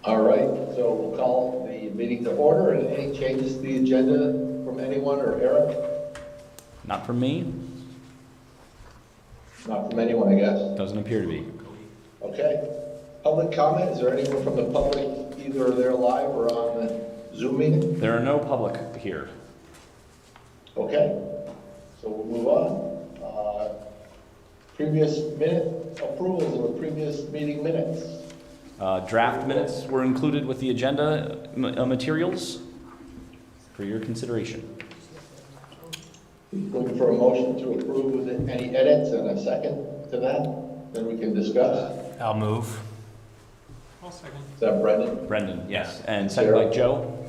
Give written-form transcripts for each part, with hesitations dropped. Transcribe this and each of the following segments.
All right, so we'll call the meeting to order, and any changes to the agenda from anyone or Eric? Not from me. Not from anyone, I guess. Doesn't appear to be. Okay. Public comment, is there anyone from the public, either there live or on the Zoom meeting? There are no public here. Okay, so we'll move on. Previous minute approvals of the previous meeting minutes. Draft minutes were included with the agenda materials for your consideration. Looking for a motion to approve with any edits and a second to that, then we can discuss. I'll move. I'll second. Is that Brendan? Brendan, yes. And second by Joe.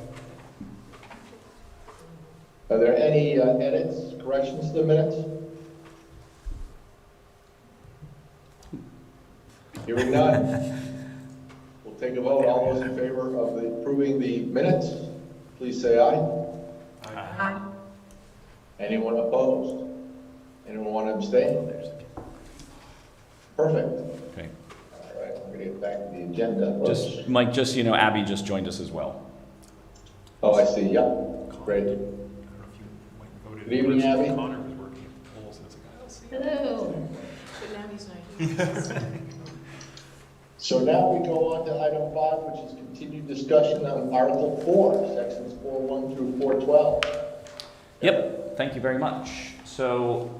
Are there any edits, corrections to the minutes? Hearing none. We'll take a vote. All those in favor of approving the minutes, please say aye. Aye. Anyone opposed? Anyone want to abstain? Perfect. Okay. All right, we're gonna get back to the agenda. Just, Mike, just so you know, Abby just joined us as well. Oh, I see, yeah, great. I don't know if you went and voted. Good evening, Abby. Connor was working at polls, and it's like, I don't see Hello. Good Abby's night. So now we go on to item 5, which is continued discussion on Article 4, sections 4:1 through 4:12. Yep, thank you very much. So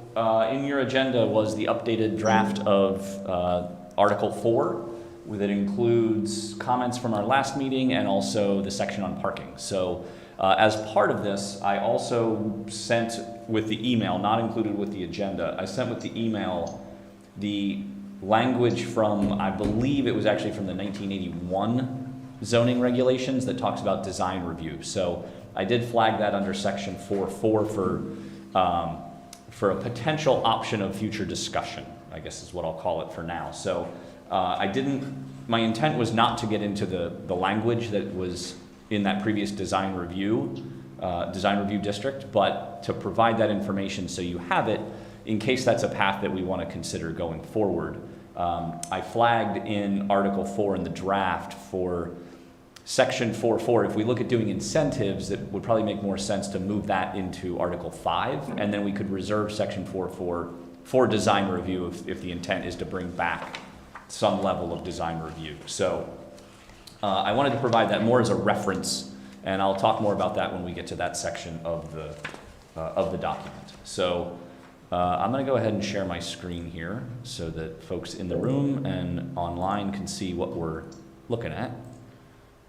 in your agenda was the updated draft of Article 4 that includes comments from our last meeting and also the section on parking. So as part of this, I also sent with the email, not included with the agenda, I sent with the email the language from, I believe it was actually from the 1981 zoning regulations that talks about design review. So I did flag that under section 4.4 for a potential option of future discussion, I guess is what I'll call it for now. So my intent was not to get into the language that was in that previous design review district, but to provide that information so you have it in case that's a path that we want to consider going forward. I flagged in Article 4 in the draft for Section 4.4, if we look at doing incentives, it would probably make more sense to move that into Article 5, and then we could reserve Section 4.4 for design review if the intent is to bring back some level of design review. So I wanted to provide that more as a reference, and I'll talk more about that when we get to that section of the document. So I'm going to go ahead and share my screen here so that folks in the room and online can see what we're looking at.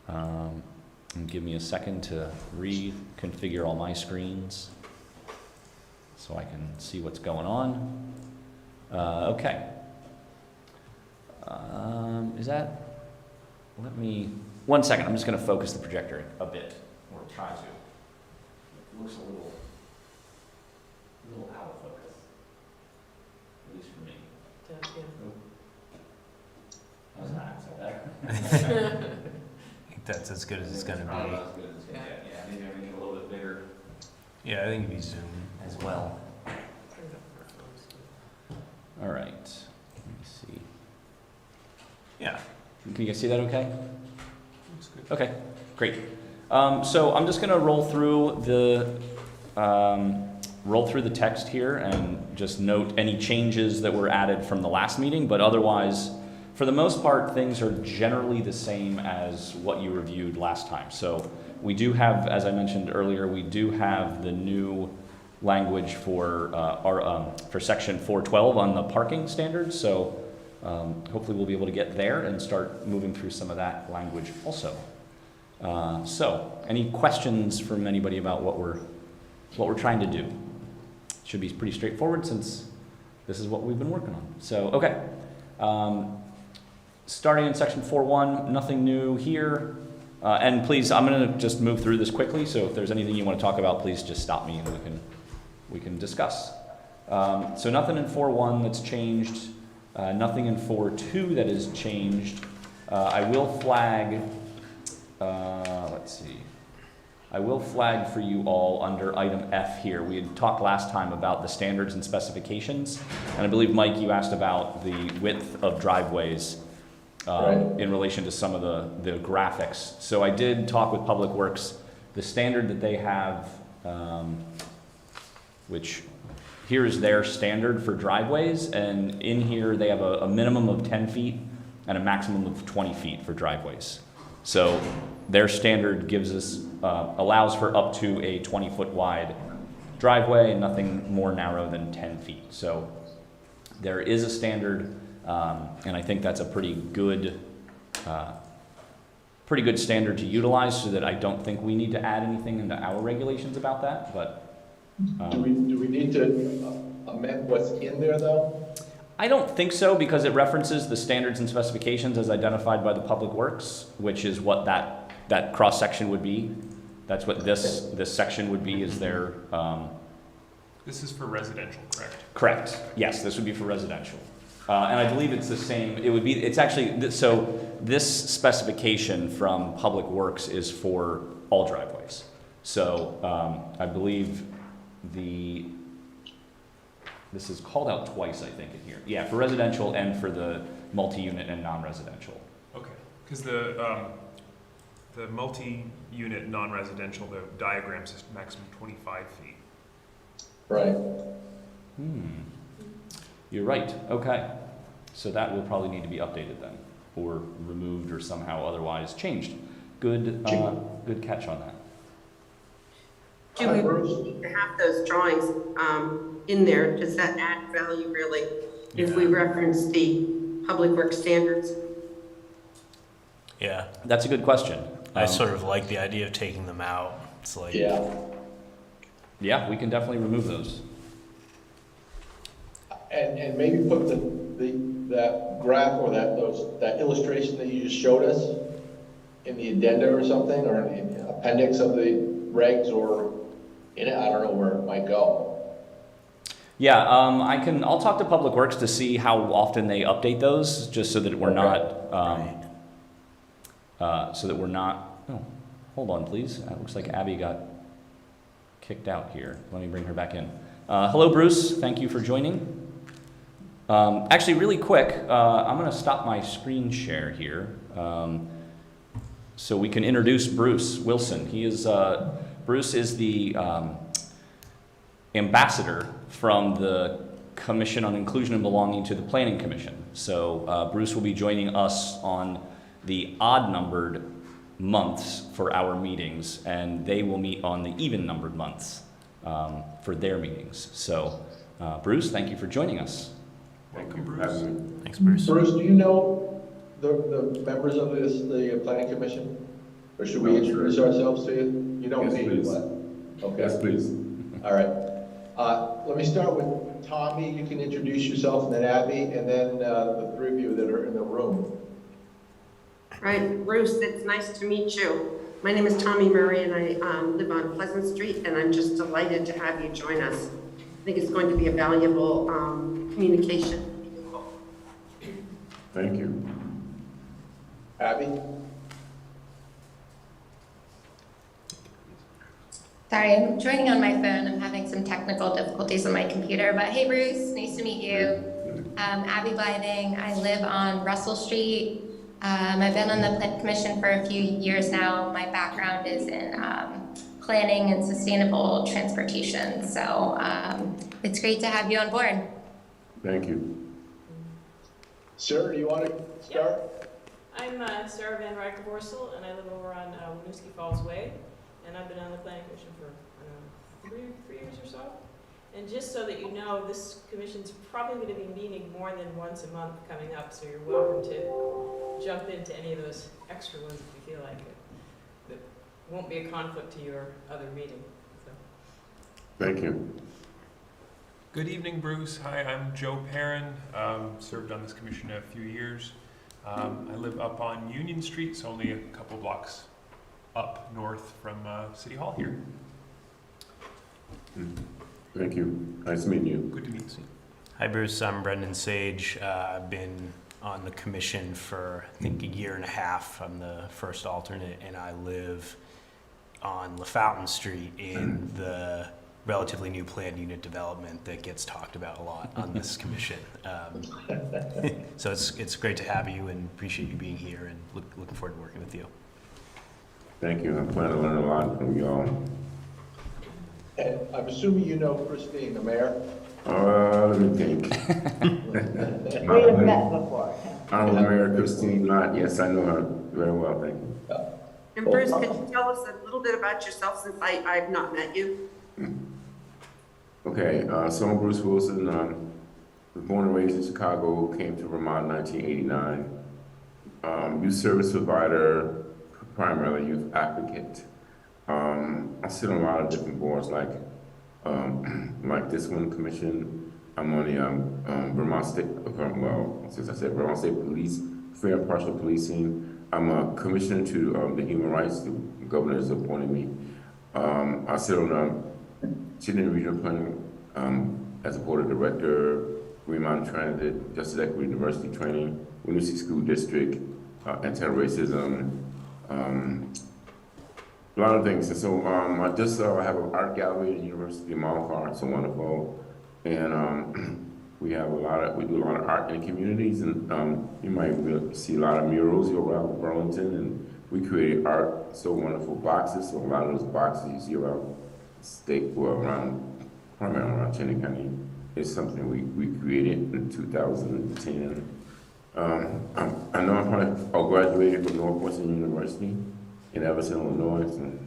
And give me a second to reconfigure all my screens so I can see what's going on. Okay. One second, I'm just going to focus the projector a bit, or try to. It looks a little out of focus, at least for me. How's that? Is that better? I think that's as good as it's going to Probably be. not as good as it's gonna get. Yeah, maybe I need a little bit bigger Yeah, I think it'd be Zoom. as well. All right, let me see. Yeah. Can you guys see that okay? Looks good. Okay, great. So I'm just gonna roll through the text here and just note any changes that were added from the last meeting, but otherwise, for the most part, things are generally the same as what you reviewed last time. So we do have, as I mentioned earlier, we do have the new language for section 4.12 on the parking standards. So hopefully we'll be able to get there and start moving through some of that language also. So any questions from anybody about what we're trying to do? Should be pretty straightforward since this is what we've been working on. So, okay. Starting in section 4.1, nothing new here. And please, I'm going to just move through this quickly, so if there's anything you want to talk about, please just stop me and we can discuss. So nothing in 4.1 that's changed, nothing in 4.2 that is changed. I will flag, let's see. I will flag for you all under item F here. We had talked last time about the standards and specifications, and I believe, Mike, you asked about the width of driveways. Right. in relation to some of the graphics. So I did talk with Public Works. The standard that they have, which here is their standard for driveways, and in here they have a minimum of 10 feet and a maximum of 20 feet for driveways. So their standard gives us, allows for up to a 20-foot wide driveway and nothing more narrow than 10 feet. So there is a standard, and I think that's a pretty good standard to utilize, so that I don't think we need to add anything into our regulations about that, but. Do we need to amend what's in there, though? I don't think so, because it references the standards and specifications as identified by the Public Works, which is what that cross-section would be. That's what this section would be, is their, This is for residential, correct? correct, yes, this would be for residential. And I believe it's the same, it's actually, so this specification from Public Works is for all driveways. So I believe this is called out twice, I think, in here. Yeah, for residential and for the multi-unit and non-residential. Okay, because the multi-unit non-residential, the diagram says maximum 25 feet. Right. You're right, okay. So that will probably need to be updated then, or removed or somehow otherwise changed. Good catch on that. Do we need to have those drawings in there? Does that add value really if we reference the Public Works standards? Yeah, That's a good question. I sort of like the idea of taking them out. It's like, Yeah, we can definitely remove those. And maybe put that graph or that illustration that you just showed us in the addenda or something, or in the appendix of the regs, or in it, I don't know where it might go. Yeah, I'll talk to Public Works to see how often they update those, just so that we're not, oh, hold on, please. It looks like Abby got kicked out here. Let me bring her back in. Hello, Bruce. Thank you for joining. Actually, really quick, I'm going to stop my screen share here, so we can introduce Bruce Wilson. Bruce is the ambassador from the Commission on Inclusion and Belonging to the Planning Commission. So Bruce will be joining us on the odd-numbered months for our meetings, and they will meet on the even-numbered months for their meetings. So Bruce, thank you for joining us. Welcome, Bruce. thanks, Bruce. Bruce, do you know the members of the planning commission? Or should we introduce ourselves to you? You don't Yes, need please. to, but, okay. Yes, please. All right. Let me start with Tommy. You can introduce yourself, and then Abby, and then the three of you that are in the room. Right, Bruce, it's nice to meet you. My name is Tommy Murray, and I live on Pleasant Street, and I'm just delighted to have you join us. I think it's going to be a valuable communication. Thank you. Abby? Sorry, I'm joining on my phone. I'm having some technical difficulties on my computer, but hey Bruce, nice to meet you. Abby Blything. I live on Russell Street. I've been on the Planning Commission for a few years now. My background is in planning and sustainable transportation, so it's great to have you on board. Thank you. Sir, do you want to start? I'm Sarah Van Ryker-Borsel, and I live over on Winooski Falls Way, and I've been on the Planning Commission for, I don't know, three years or so. And just so that you know, this commission's probably going to be meeting more than once a month coming up, so you're welcome to jump into any of those extra ones if you feel like it. That won't be a conflict to your other meeting. So. Thank you. Good evening, Bruce. Hi, I'm Joe Perrin. Served on this commission a few years. I live up on Union Street, so only a couple blocks up north from City Hall here. Thank you. Nice meeting you. Good to meet you. Hi, Bruce. I'm Brendan Sage. I've been on the commission for, I think, a year and a half. I'm the first alternate, and I live on LaFountain Street in the relatively new planned unit development that gets talked about a lot on this commission. So it's great to have you and appreciate you being here and looking forward to working with you. Thank you. I plan to learn a lot from y'all. And I'm assuming you know Christine, the mayor? Let me think. We have met before. Honorable Mayor Christine Lott, yes, I know her very well, thank you. And Bruce, could you tell us a little bit about yourself since I've not met you? Okay, so I'm Bruce Wilson. Was born and raised in Chicago, came to Vermont in 1989. Youth service provider, primarily youth advocate. I sit on a lot of different boards, like this one commission. I'm on the Vermont State, since I said Vermont State Police, Fair and Partial Policing. I'm a commissioner to the Human Rights. The governor has appointed me. I sit on Chittenden Regional Planning as a board of director, Vermont Transit, Justice Equity University Training, Winooski School District, anti-racism, a lot of things. And so I just have an art gallery at the University of Mount Carmel. It's so wonderful. And we do a lot of art in communities, and you might see a lot of murals around Burlington, and we created art, so wonderful boxes. So a lot of those boxes you see around primarily around Chittenden County, is something we created in 2010. I know I graduated from Northwestern University in Evanston, Illinois, and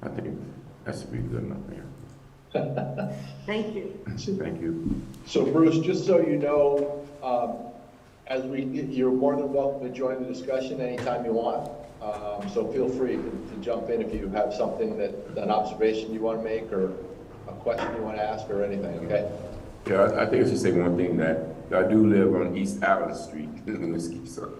I think that should be good enough here. Thank you. Thank you. So Bruce, just so you know, you're more than welcome to join the discussion anytime you want. So feel free to jump in if you have something an observation you want to make or a question you want to ask or anything, okay? Yeah, I think I should say one thing, that I do live on East Allen Street in Winooski, so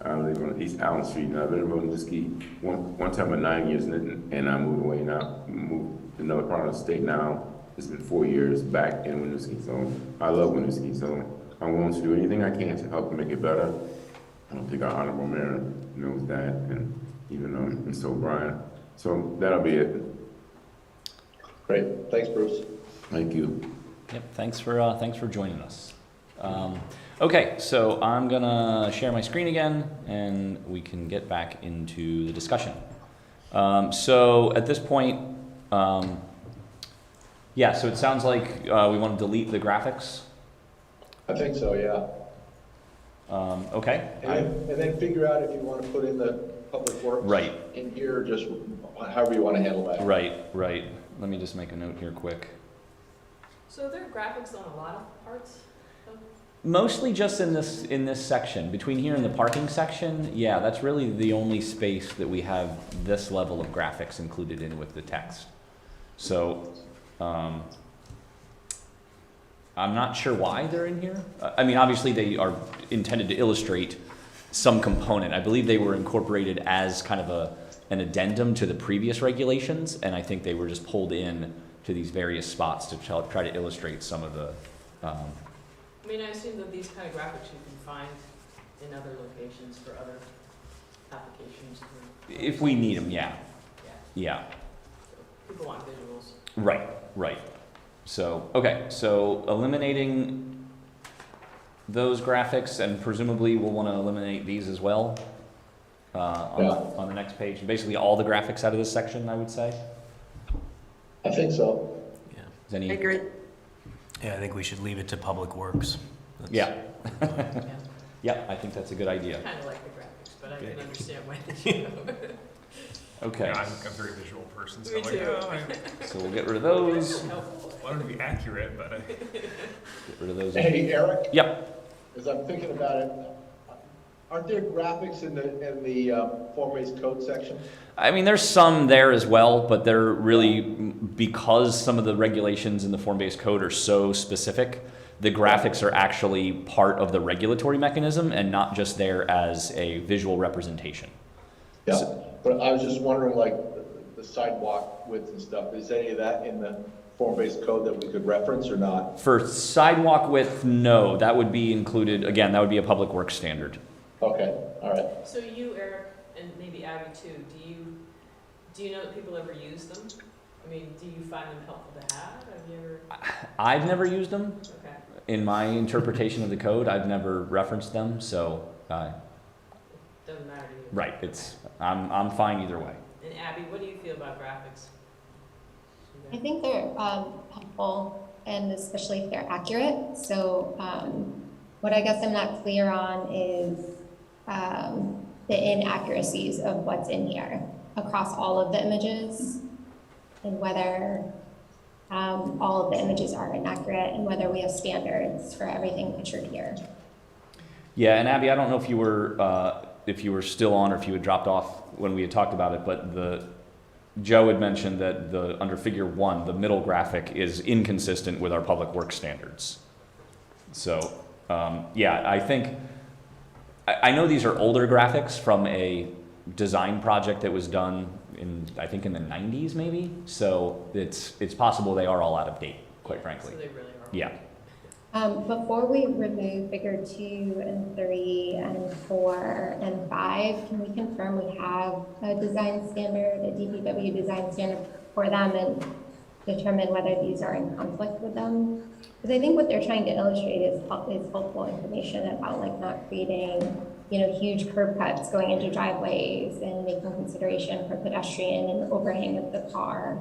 I live on East Allen Street, and I've been in Winooski one time for 9 years, and I moved away now, moved to another part of the state now. It's been 4 years back in Winooski, so I love Winooski, so I'm willing to do anything I can to help make it better. I don't think our honorable mayor knows that, and even Mr. O'Brien. So that'll be it. Great, thanks Bruce. Thank you. Yep, thanks for joining us. Okay, so I'm gonna share my screen again, and we can get back into the discussion. So at this point, so it sounds like we want to delete the graphics. I think so, yeah. Okay. And then figure out if you want to put in the public works Right. in here, or just however you want to handle that. Right. Let me just make a note here quick. So there are graphics on a lot of parts of Mostly just in this section, between here and the parking section. Yeah, that's really the only space that we have this level of graphics included in with the text. So, I'm not sure why they're in here. I mean, obviously they are intended to illustrate some component. I believe they were incorporated as kind of an addendum to the previous regulations, and I think they were just pulled in to these various spots to try to illustrate some of the. I mean, I assume that these kind of graphics you can find in other locations for other applications. If we need them, yeah. So people want visuals. Right. So, okay, so eliminating those graphics, and presumably we'll want to eliminate these as well on the next page. Basically all the graphics out of this section, I would say. I think so. Yeah. Is any? I agree. Yeah, I think we should leave it to Public Works. Yeah. Yeah. Yeah, I think that's a good idea. Kind of like the graphics, but I can understand why they show. Okay. Yeah, I'm a very visual person, so Me I'm like, too. So we'll get rid of those. Helpful. I want to be accurate, but Get rid of those. Hey, Eric? Yep. As I'm thinking about it, aren't there graphics in the form-based code section? I mean, there's some there as well, but they're really, because some of the regulations in the form-based code are so specific, the graphics are actually part of the regulatory mechanism and not just there as a visual representation. Yeah, but I was just wondering, like, the sidewalk width and stuff, is any of that in the form-based code that we could reference or not? For sidewalk width, no, that would be included, again, that would be a public works standard. Okay, all right. So you, Eric, and maybe Abby too, do you know that people ever use them? I mean, do you find them helpful to have? Have you ever, I've never used them. okay, In my interpretation of the code, I've never referenced them, so, doesn't matter to you? right, I'm fine either way. And Abby, what do you feel about graphics? I think they're helpful, and especially if they're accurate. So what I guess I'm not clear on is the inaccuracies of what's in here across all of the images, and whether all of the images are inaccurate, and whether we have standards for everything pictured here. Yeah, and Abby, I don't know if you were still on or if you had dropped off when we had talked about it, but Joe had mentioned that under figure 1, the middle graphic is inconsistent with our public works standards. So, yeah, I think, I know these are older graphics from a design project that was done I think in the 90s maybe. So it's possible they are all out of date, quite frankly. So they really are. Yeah. Before we remove figure 2 and 3 and 4 and 5, can we confirm we have a design standard, a DPW design standard for them, and determine whether these are in conflict with them? Because I think what they're trying to illustrate is helpful information about like not creating, huge curb cuts going into driveways and making consideration for pedestrian and overhang of the car.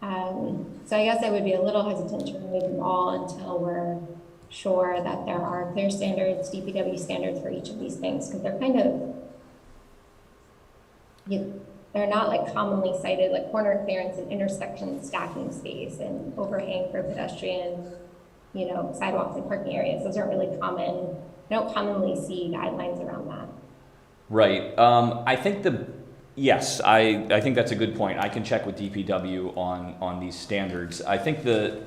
So I guess I would be a little hesitant to remove them all until we're sure that there are clear standards, DPW standards for each of these things, because they're kind of, they're not like commonly cited, like corner clearance and intersection stacking space and overhang for pedestrian, sidewalks and parking areas. Those aren't really common. I don't commonly see guidelines around that. Right. I think yes, I think that's a good point. I can check with DPW on these standards. I think well,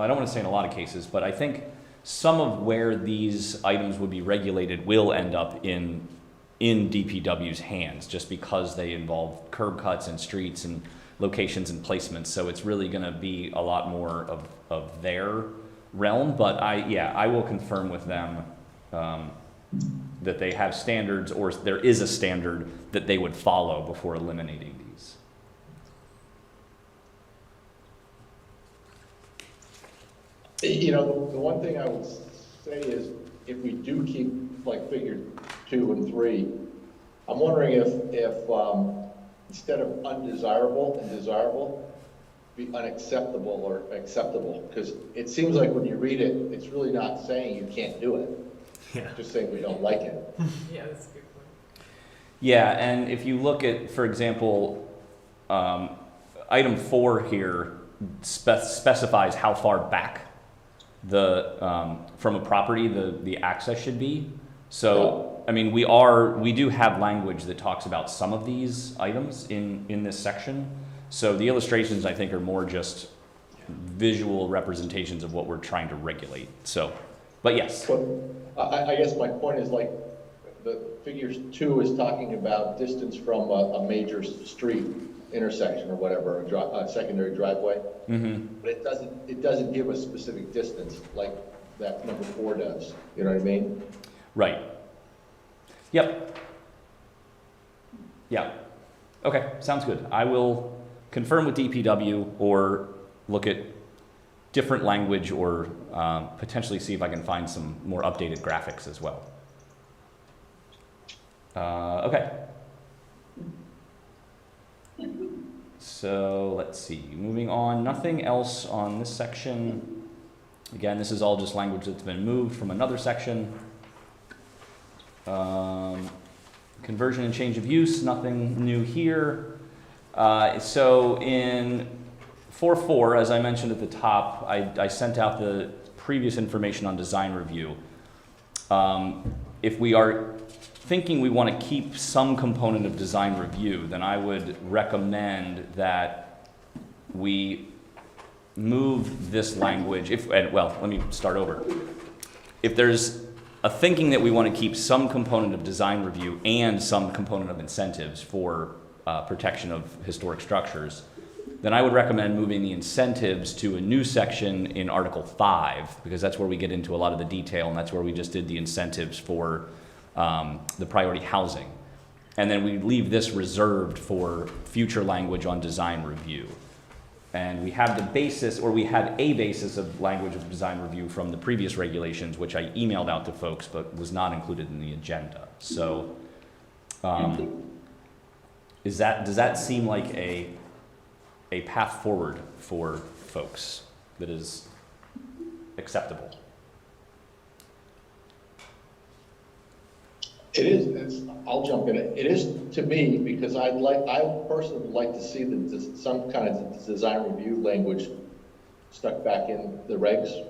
I don't want to say in a lot of cases, but I think some of where these items would be regulated will end up in DPW's hands, just because they involve curb cuts and streets and locations and placements. So it's really going to be a lot more of their realm. But I will confirm with them that they have standards, or there is a standard that they would follow before eliminating these. The one thing I would say is, if we do keep like figure 2 and 3, I'm wondering if instead of undesirable and desirable, be unacceptable or acceptable, because it seems like when you read it, it's really not saying you can't do it. Yeah. Just saying we don't like it. Yeah, that's a good point. Yeah, and if you look at, for example, item 4 here specifies how far back from a property the access should be. So, I mean, we do have language that talks about some of these items in this section. So the illustrations, I think, are more just visual representations of what we're trying to regulate. So, but yes. But I guess my point is, like, the figure 2 is talking about distance from a major street intersection or whatever, a secondary driveway. Mm-hmm. But it doesn't give a specific distance like that number 4 does. You know what I mean? Right. Yep. Yeah. Okay, sounds good. I will confirm with DPW or look at different language, or potentially see if I can find some more updated graphics as well. Okay. So let's see, moving on, nothing else on this section. Again, this is all just language that's been moved from another section. Conversion and change of use, nothing new here. So in 4.4, as I mentioned at the top, I sent out the previous information on design review. If we are thinking we want to keep some component of design review, then I would recommend that we move this language. Let me start over. If there's a thinking that we want to keep some component of design review and some component of incentives for protection of historic structures, then I would recommend moving the incentives to a new section in Article 5, because that's where we get into a lot of the detail, and that's where we just did the incentives for the priority housing. And then we leave this reserved for future language on design review. And we have the basis, or we had a basis of language of design review from the previous regulations, which I emailed out to folks, but was not included in the agenda. So, does that seem like a path forward for folks that is acceptable? It is, I'll jump in. It is to me, because I personally would like to see some kind of design review language stuck back in the regs.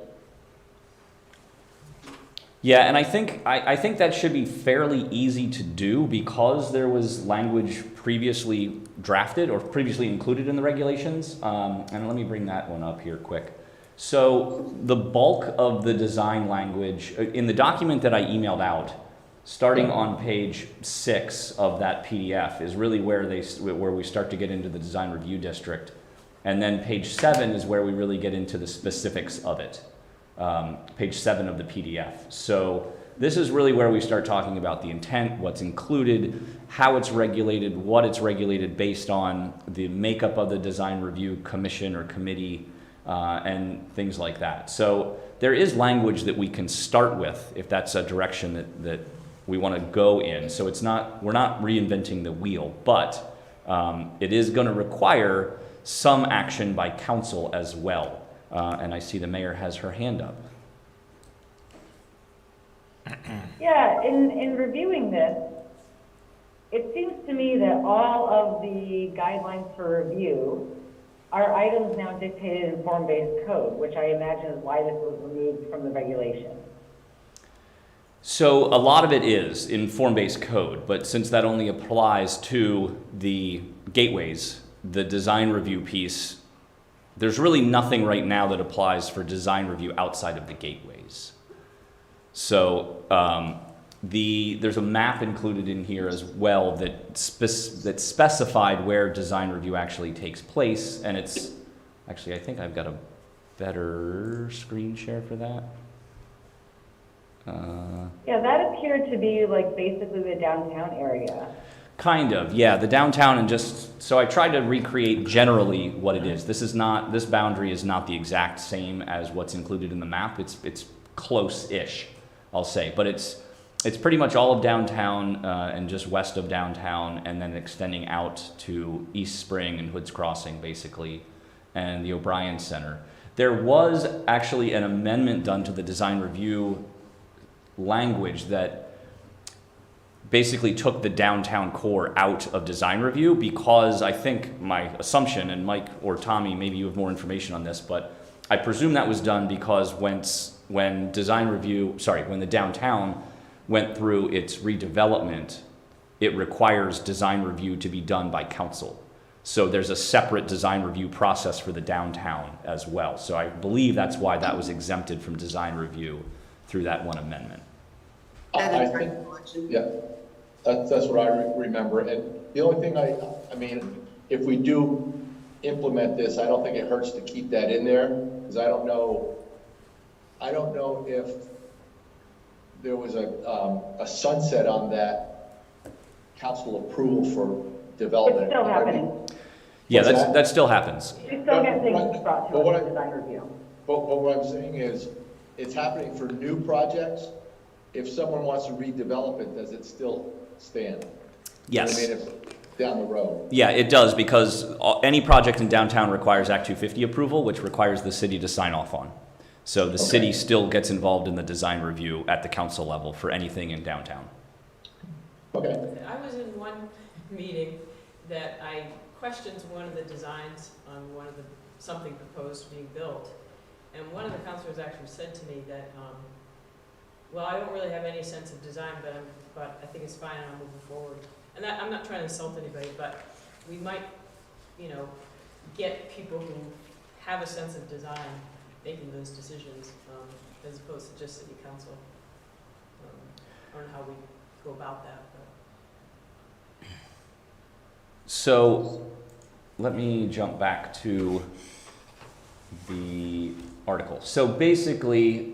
Yeah, and I think that should be fairly easy to do because there was language previously drafted or previously included in the regulations. And let me bring that one up here quick. So the bulk of the design language in the document that I emailed out, starting on page 6 of that PDF, is really where we start to get into the design review district, and then page 7 is where we really get into the specifics of it. Page 7 of the PDF. So this is really where we start talking about the intent, what's included, how it's regulated, what it's regulated based on, the makeup of the design review commission or committee, and things like that. So there is language that we can start with if that's a direction that we want to go in. So we're not reinventing the wheel, but it is going to require some action by council as well. And I see the mayor has her hand up. Yeah, in reviewing this, it seems to me that all of the guidelines for review are items now dictated in form-based code, which I imagine is why this was removed from the regulation. So a lot of it is in form-based code, but since that only applies to the gateways, the design review piece, there's really nothing right now that applies for design review outside of the gateways. So there's a map included in here as well that specified where design review actually takes place, and it's actually, I think I've got a better screen share for that. Yeah, that appeared to be like basically the downtown area. Kind of, yeah, the downtown, and just, so I tried to recreate generally what it is. This boundary is not the exact same as what's included in the map. It's close-ish, I'll say, but it's pretty much all of downtown and just west of downtown, and then extending out to East Spring and Hoods Crossing, basically, and the O'Brien Center. There was actually an amendment done to the design review language that basically took the downtown core out of design review, because I think my assumption, and Mike or Tommy, maybe you have more information on this, but I presume that was done because when the downtown went through its redevelopment, it requires design review to be done by council. So there's a separate design review process for the downtown as well. So I believe that's why that was exempted from design review through that one amendment. I think, yeah, that's what I remember. And the only thing I mean, if we do implement this, I don't think it hurts to keep that in there, because I don't know if there was a sunset on that council approval for development. It's still happening. Yeah, that still happens. We still get things brought to But us in design review. But what I'm saying is, it's happening for new projects. If someone wants to redevelop it, does it still stand? Yes. I mean, if down the road. Yeah, it does, because any project in downtown requires Act 250 approval, which requires the city to sign off on. So the city still gets involved in the design review at the council level for anything in downtown. Okay. I was in one meeting that I questioned one of the designs on something proposed being built. And one of the councilors actually said to me that, well, I don't really have any sense of design, but I think it's fine and I'm moving forward. And I'm not trying to insult anybody, but we might, get people who have a sense of design making those decisions, as opposed to just city council. I don't know how we go about that, but. So let me jump back to the article. So basically,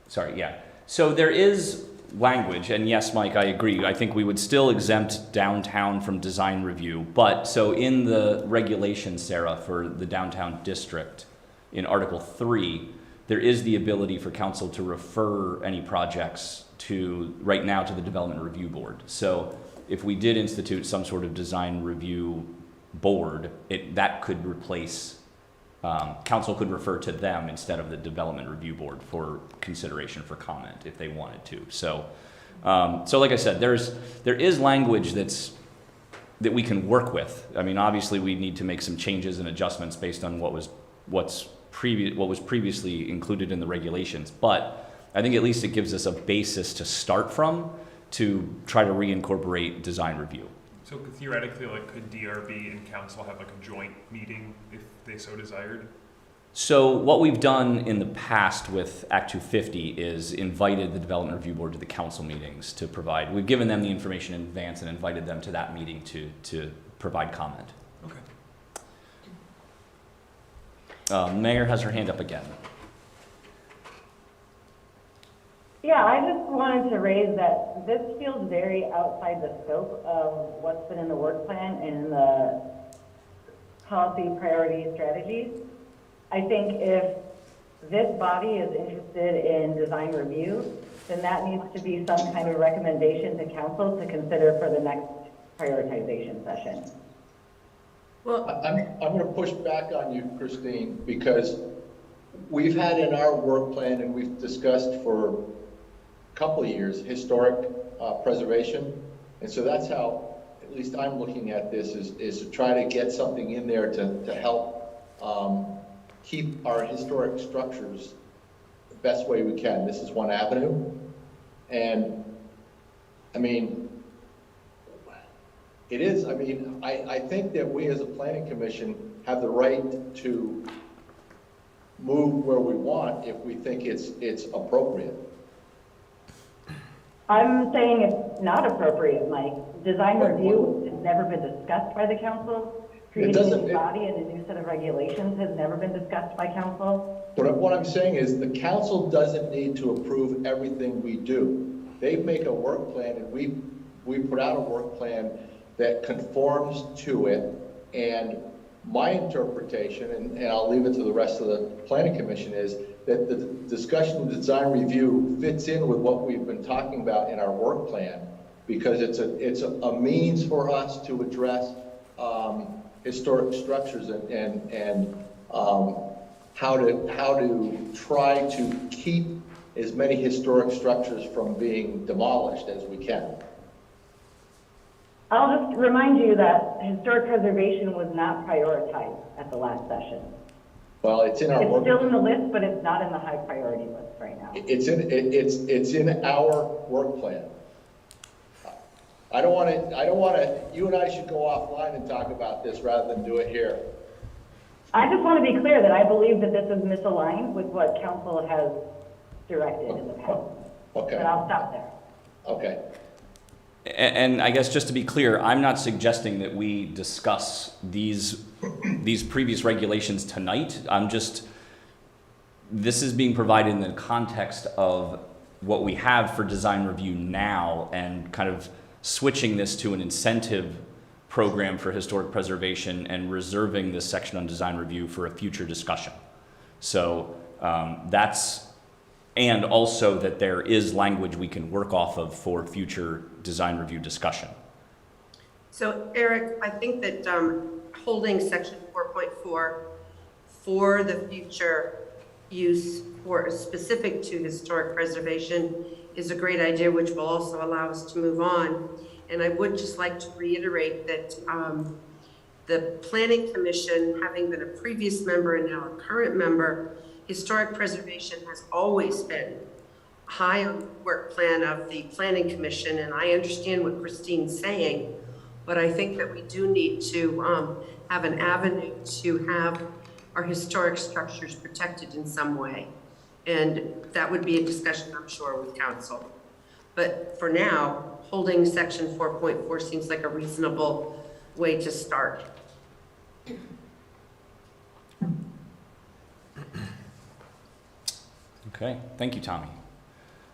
so there is language, and yes, Mike, I agree. I think we would still exempt downtown from design review. But so in the regulations, Sarah, for the downtown district, in Article 3, there is the ability for council to refer any projects to, right now, to the Development Review Board. So if we did institute some sort of design review board, that could replace, council could refer to them instead of the Development Review Board for consideration for comment if they wanted to. So, so like I said, there is language that we can work with. I mean, obviously we need to make some changes and adjustments based on what was previously included in the regulations, but I think at least it gives us a basis to start from to try to reincorporate design review. So theoretically, like, could DRB and council have like a joint meeting if they so desired? So what we've done in the past with Act 250 is invited the Development Review Board to the council meetings to provide, we've given them the information in advance and invited them to that meeting to provide comment. Okay. Mayor has her hand up again. Yeah, I just wanted to raise that this feels very outside the scope of what's been in the work plan and the policy priority strategies. I think if this body is interested in design review, then that needs to be some kind of recommendation to council to consider for the next prioritization session. Well, I'm going to push back on you, Christine, because we've had in our work plan, and we've discussed for a couple of years, historic preservation. And so that's how, at least I'm looking at this, is to try to get something in there to help keep our historic structures the best way we can. This is one avenue. And I mean, it is, I mean, I think that we as a planning commission have the right to move where we want if we think it's appropriate. I'm saying it's not appropriate, Mike. Design review has never been discussed by the council. Creating a new body and a new set of regulations has never been discussed by council. But what I'm saying is the council doesn't need to approve everything we do. They make a work plan, and we put out a work plan that conforms to it. And my interpretation, and I'll leave it to the rest of the planning commission, is that the discussion of design review fits in with what we've been talking about in our work plan, because it's a means for us to address historic structures and how to try to keep as many historic structures from being demolished as we can. I'll just remind you that historic preservation was not prioritized at the last session. Well, it's in our It's work. still in the list, but it's not in the high priority list right now. It's in our work plan. I don't want to, you and I should go offline and talk about this rather than do it here. I just want to be clear that I believe that this is misaligned with what council has directed in the past. Okay. But I'll stop there. Okay. And I guess just to be clear, I'm not suggesting that we discuss these previous regulations tonight. This is being provided in the context of what we have for design review now, and kind of switching this to an incentive program for historic preservation and reserving this section on design review for a future discussion. So and also that there is language we can work off of for future design review discussion. so Eric, I think that holding section 4.4 for the future use for specific to historic preservation is a great idea, which will also allow us to move on. And I would just like to reiterate that the Planning Commission, having been a previous member and now a current member, historic preservation has always been high on the work plan of the Planning Commission, and I understand what Christine's saying, but I think that we do need to have an avenue to have our historic structures protected in some way. And that would be a discussion, I'm sure, with council. But for now, holding section 4.4 seems like a reasonable way to start. Okay, thank you, Tommy.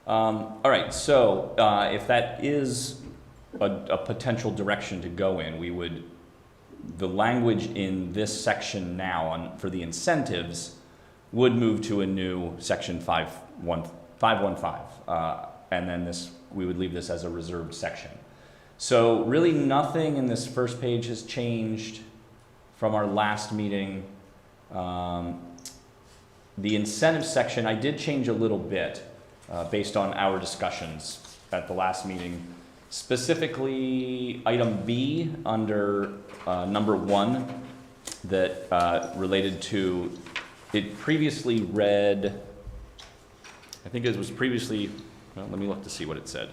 All right, so if that is a potential direction to go in, the language in this section now for the incentives would move to a new section 515, and then we would leave this as a reserved section. So really nothing in this first page has changed from our last meeting. The incentive section I did change a little bit based on our discussions at the last meeting. Specifically, item B under number 1 that related to, it previously read, I think it was previously, well, let me look to see what it said.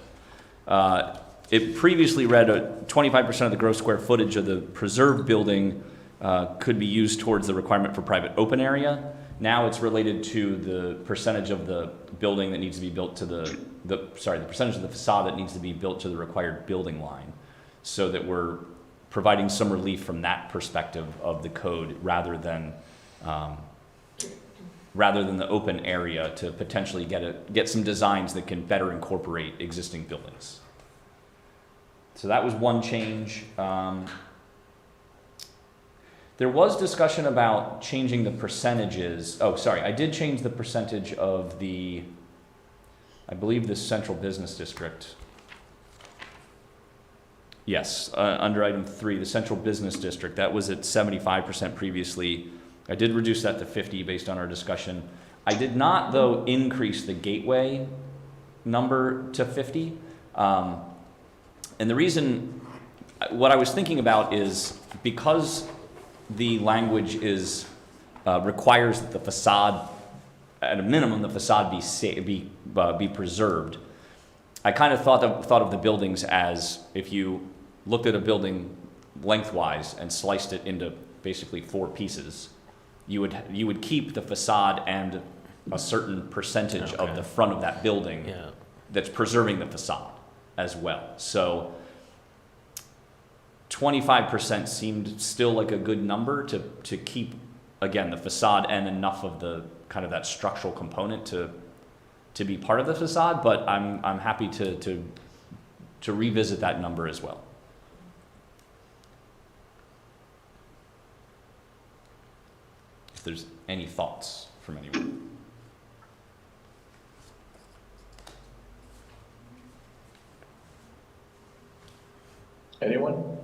It previously read 25% of the gross square footage of the preserved building could be used towards the requirement for private open area. Now it's related to the percentage of the building that needs to be built to the percentage of the facade that needs to be built to the required building line, so that we're providing some relief from that perspective of the code rather than the open area, to potentially get some designs that can better incorporate existing buildings. So that was one change. There was discussion about changing the percentages. Oh, sorry, I did change the percentage of I believe the central business district. Yes, under item 3, the central business district, that was at 75% previously. I did reduce that to 50 based on our discussion. I did not, though, increase the gateway number to 50. And the reason, what I was thinking about is because the language requires that the facade, at a minimum, the facade be preserved. I kind of thought of the buildings as, if you looked at a building lengthwise and sliced it into basically 4 pieces, you would keep the facade and a certain percentage of the front of that building that's preserving the facade as well. So 25% seemed still like a good number to keep, again, the facade and enough of the kind of that structural component to be part of the facade, but I'm happy to revisit that number as well. If there's any thoughts from anyone. Anyone?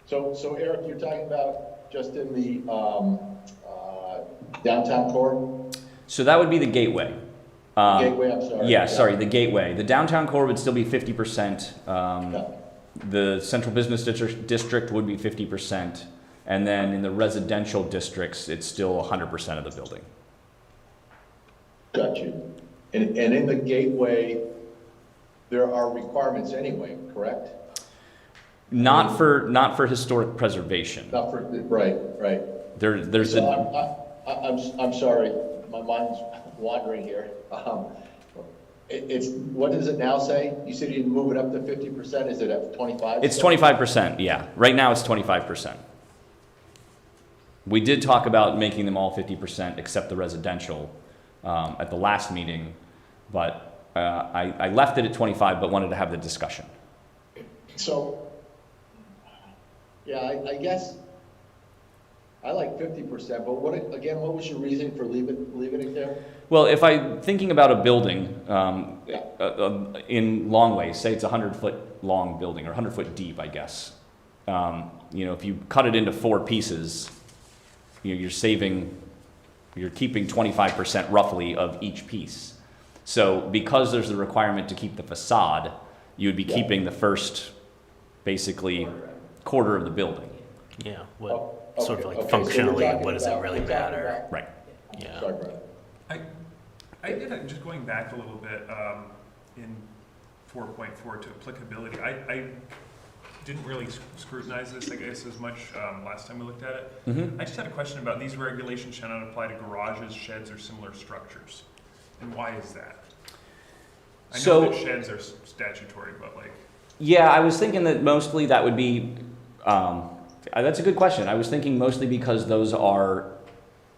So Eric, you're talking about just in the downtown core? So that would be the gateway. Gateway, I'm sorry. Yeah, sorry, the gateway. The downtown core would still be 50%. The central business district would be 50%. And then in the residential districts, it's still 100% of the building. Got you. And in the gateway, there are requirements anyway, correct? Not for historic preservation. Not for, right. There's I'm sorry, my mind's wandering here. What does it now say? You said you'd move it up to 50%. Is it at 25? It's 25%. Yeah, right now it's 25%. We did talk about making them all 50% except the residential at the last meeting, but I left it at 25, but wanted to have the discussion. So, yeah, I guess I like 50%, but what was your reason for leaving it there? Well, if I'm thinking about a building in long ways, say it's a 100-foot long building or 100-foot deep, I guess. If you cut it into 4 pieces, you're keeping 25% roughly of each piece. So because there's the requirement to keep the facade, you would be keeping the first, basically, quarter of the building. Yeah, sort of like functionally, what does it really matter? Right. Yeah. Sorry, Brad. I did, just going back a little bit, in 4.4 to applicability, I didn't really scrutinize this, I guess, as much last time we looked at it. Mm-hmm. I just had a question about these regulations shall not apply to garages, sheds, or similar structures. And why is that? I know that sheds are statutory, but like... Yeah, I was thinking that mostly that would be, that's a good question. I was thinking mostly because those are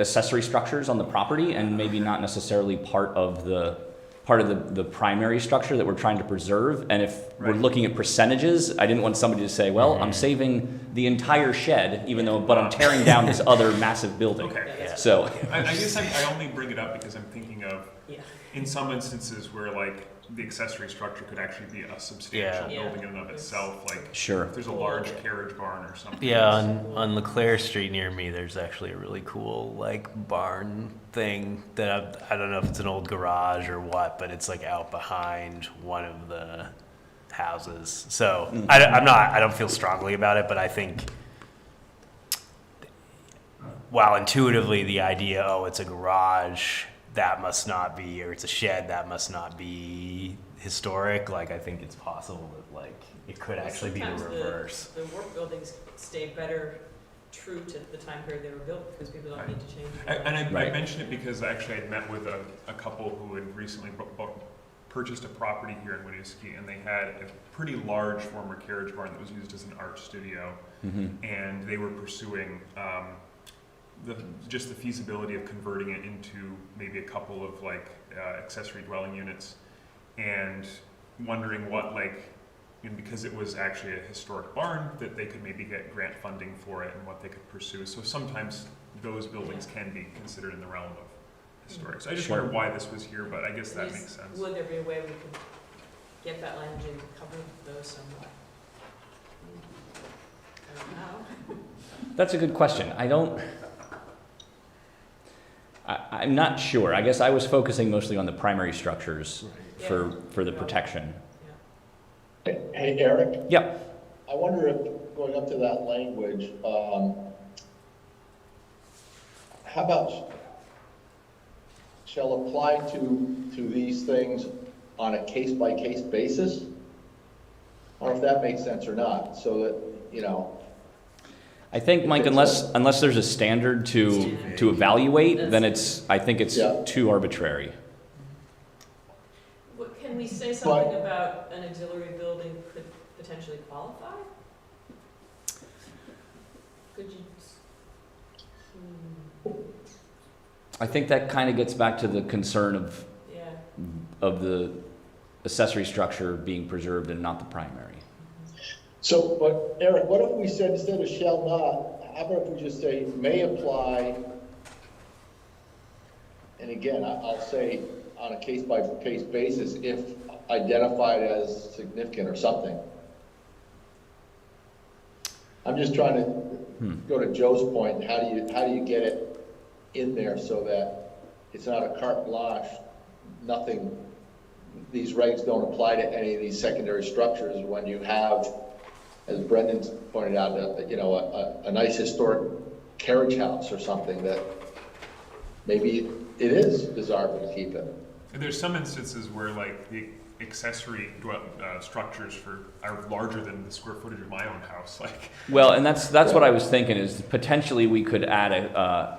accessory structures on the property and maybe not necessarily part of the primary structure that we're trying to preserve. And if we're Right. looking at percentages, I didn't want somebody to say, well, I'm saving the entire shed, but I'm tearing down this other massive building. Okay. Yeah. So, I guess I only bring it up because I'm thinking of, Yeah. in some instances where like the accessory structure could actually be a substantial Yeah. building in and of itself, like sure. if there's a large carriage barn or something. Yeah, on LeClaire Street near me, there's actually a really cool like barn thing that I don't know if it's an old garage or what, but it's like out behind one of the houses. So I don't feel strongly about it, but I think while intuitively the idea, oh, it's a garage, that must not be, or it's a shed, that must not be historic. Like I think it's possible that like it could actually be the Sometimes reverse. The work buildings stay better true to the time period they were built because people don't need to change. I Right. mentioned it because actually I'd met with a couple who had recently purchased a property here in Winooski, and they had a pretty large former carriage barn that was used as an art studio, and they were pursuing just the feasibility of converting it into maybe a couple of like accessory dwelling units, and wondering what and because it was actually a historic barn, that they could maybe get grant funding for it and what they could pursue. So sometimes those buildings can be considered in the realm of historic. So I just Sure. wondered why this was here, but I guess that Is- makes sense. Would there be a way we could get that language in to cover those somewhat? I don't know. That's a good question. I'm not sure. I guess I was focusing mostly on the primary structures for the protection. Hey, Eric? Yeah. I wonder if, going up to that language, how about shall apply to these things on a case-by-case basis? I don't know if that makes sense or not, so that, I think, Mike, unless there's a standard to evaluate, then I think it's Yeah. too arbitrary. Can we say something about an auxiliary building could potentially qualify? Could you? I think that kind of gets back to the concern Yeah. of the accessory structure being preserved and not the primary. So, but Eric, what if we said instead of shall not, how about if we just say may apply? And again, I'll say on a case-by-case basis if identified as significant or something. I'm just trying to go to Joe's point, how do you get it in there so that it's not a carte blanche, nothing, these regs don't apply to any of these secondary structures when you have, as Brendan pointed out, a nice historic carriage house or something that maybe it is desirable to keep it. And there's some instances where like the accessory structures are larger than the square footage of my own house. Well, and that's what I was thinking is potentially we could add a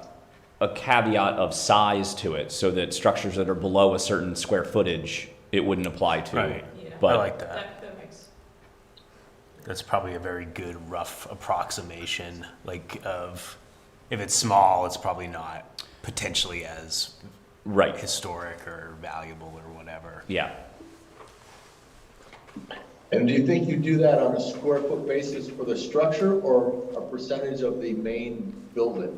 caveat of size to it so that structures that are below a certain square footage it wouldn't apply to. Right. Yeah. But I like that. That makes. That's probably a very good rough approximation, of if it's small, it's probably not potentially as right. historic or valuable or whatever. Yeah. And do you think you do that on a square foot basis for the structure or a percentage of the main building?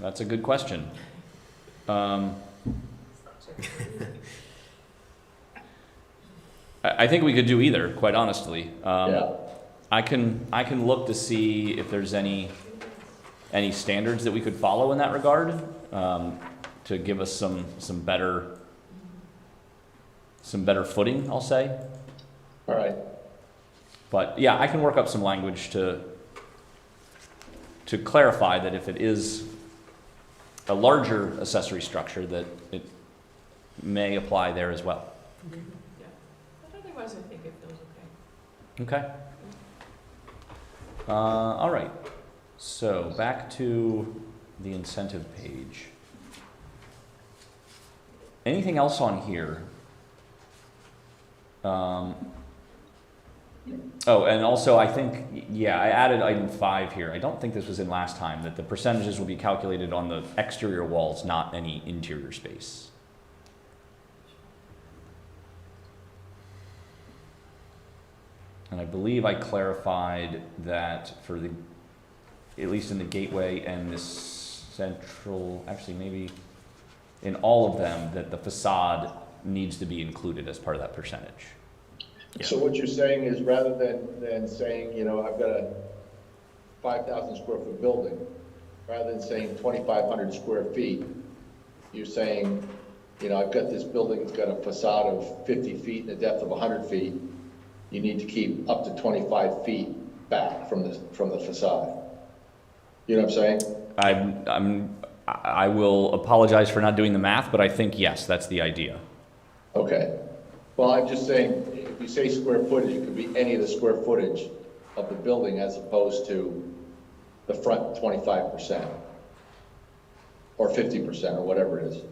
That's a good question. I think we could do either, quite honestly. Yeah. I can look to see if there's any standards that we could follow in that regard, to give us some better footing, I'll say. All right. But yeah, I can work up some language to clarify that if it is a larger accessory structure, that it may apply there as well. Yeah. But otherwise, I think it feels okay. Okay. All right. So back to the incentive page. Anything else on here Oh, and also I think, yeah, I added item 5 here. I don't think this was in last time, that the percentages will be calculated on the exterior walls, not any interior space. And I believe I clarified that for the, at least in the gateway and this central, actually maybe in all of them, that the facade needs to be included as part of that percentage. So what you're saying is, rather than saying, you know, I've got a 5,000 square foot building, rather than saying 2,500 square feet, you're saying, you know, I've got this building that's got a facade of 50 feet and a depth of 100 feet. You need to keep up to 25 feet back from the facade. You know what I'm saying? I will apologize for not doing the math, but I think yes, that's the idea. Okay. Well, I'm just saying, if you say square footage, it could be any of the square footage of the building as opposed to the front 25% or 50% or whatever it is.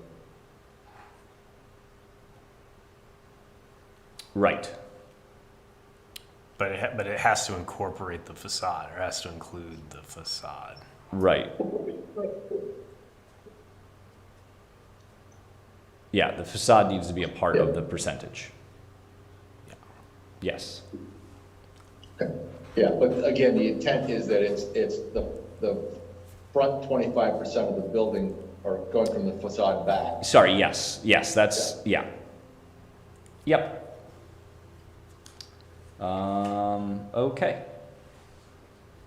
Right. But it has to incorporate the facade, or has to include the facade. Right. Yeah, the facade needs to be a part of the percentage. Yes. Okay. Yeah, but again, the intent is that it's the front 25% of the building are going from the facade back. Sorry, yes, that's, yeah. Yep. Okay.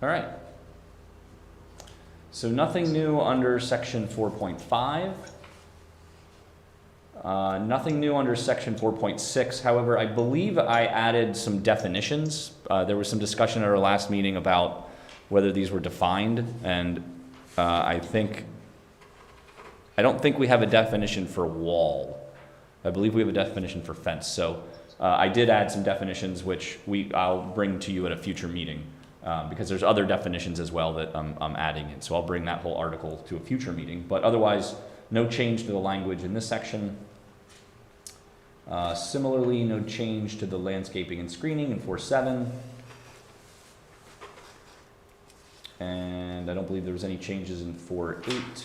All right. So nothing new under section 4.5. Nothing new under section 4.6. However, I believe I added some definitions. There was some discussion at our last meeting about whether these were defined, and I don't think we have a definition for wall. I believe we have a definition for fence. So I did add some definitions, which I'll bring to you at a future meeting, because there's other definitions as well that I'm adding in. So I'll bring that whole article to a future meeting. But otherwise, no change to the language in this section. Similarly, no change to the landscaping and screening in 4.7. And I don't believe there was any changes in 4.8.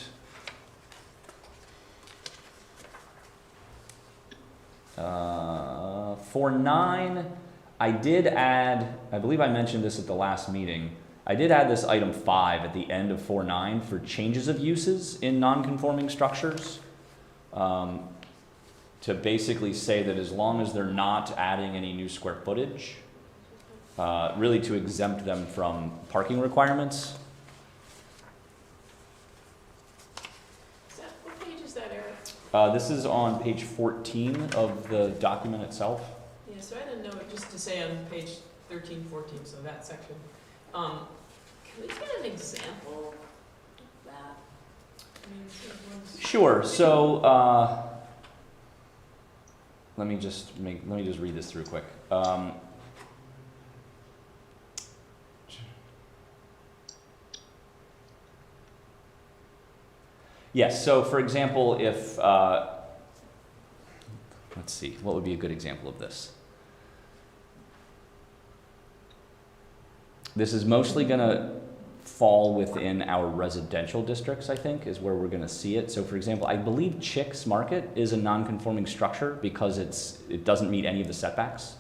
Uh, 4.9, I did add, I believe I mentioned this at the last meeting, I did add this item 5 at the end of 4.9 for changes of uses in non-conforming structures. To basically say that as long as they're not adding any new square footage, really to exempt them from parking requirements. What page is that, Eric? This is on page 14 of the document itself. Yeah, so I didn't know it, just to say on page 13, 14, so that section. Can we get an example of that? I mean, Sure. So let me just read this through quick. Yes. So, for example, if let's see, what would be a good example of this? This is mostly going to fall within our residential districts, I think, is where we're going to see it. So, for example, I believe Chick's Market is a non-conforming structure because it doesn't meet any of the setbacks.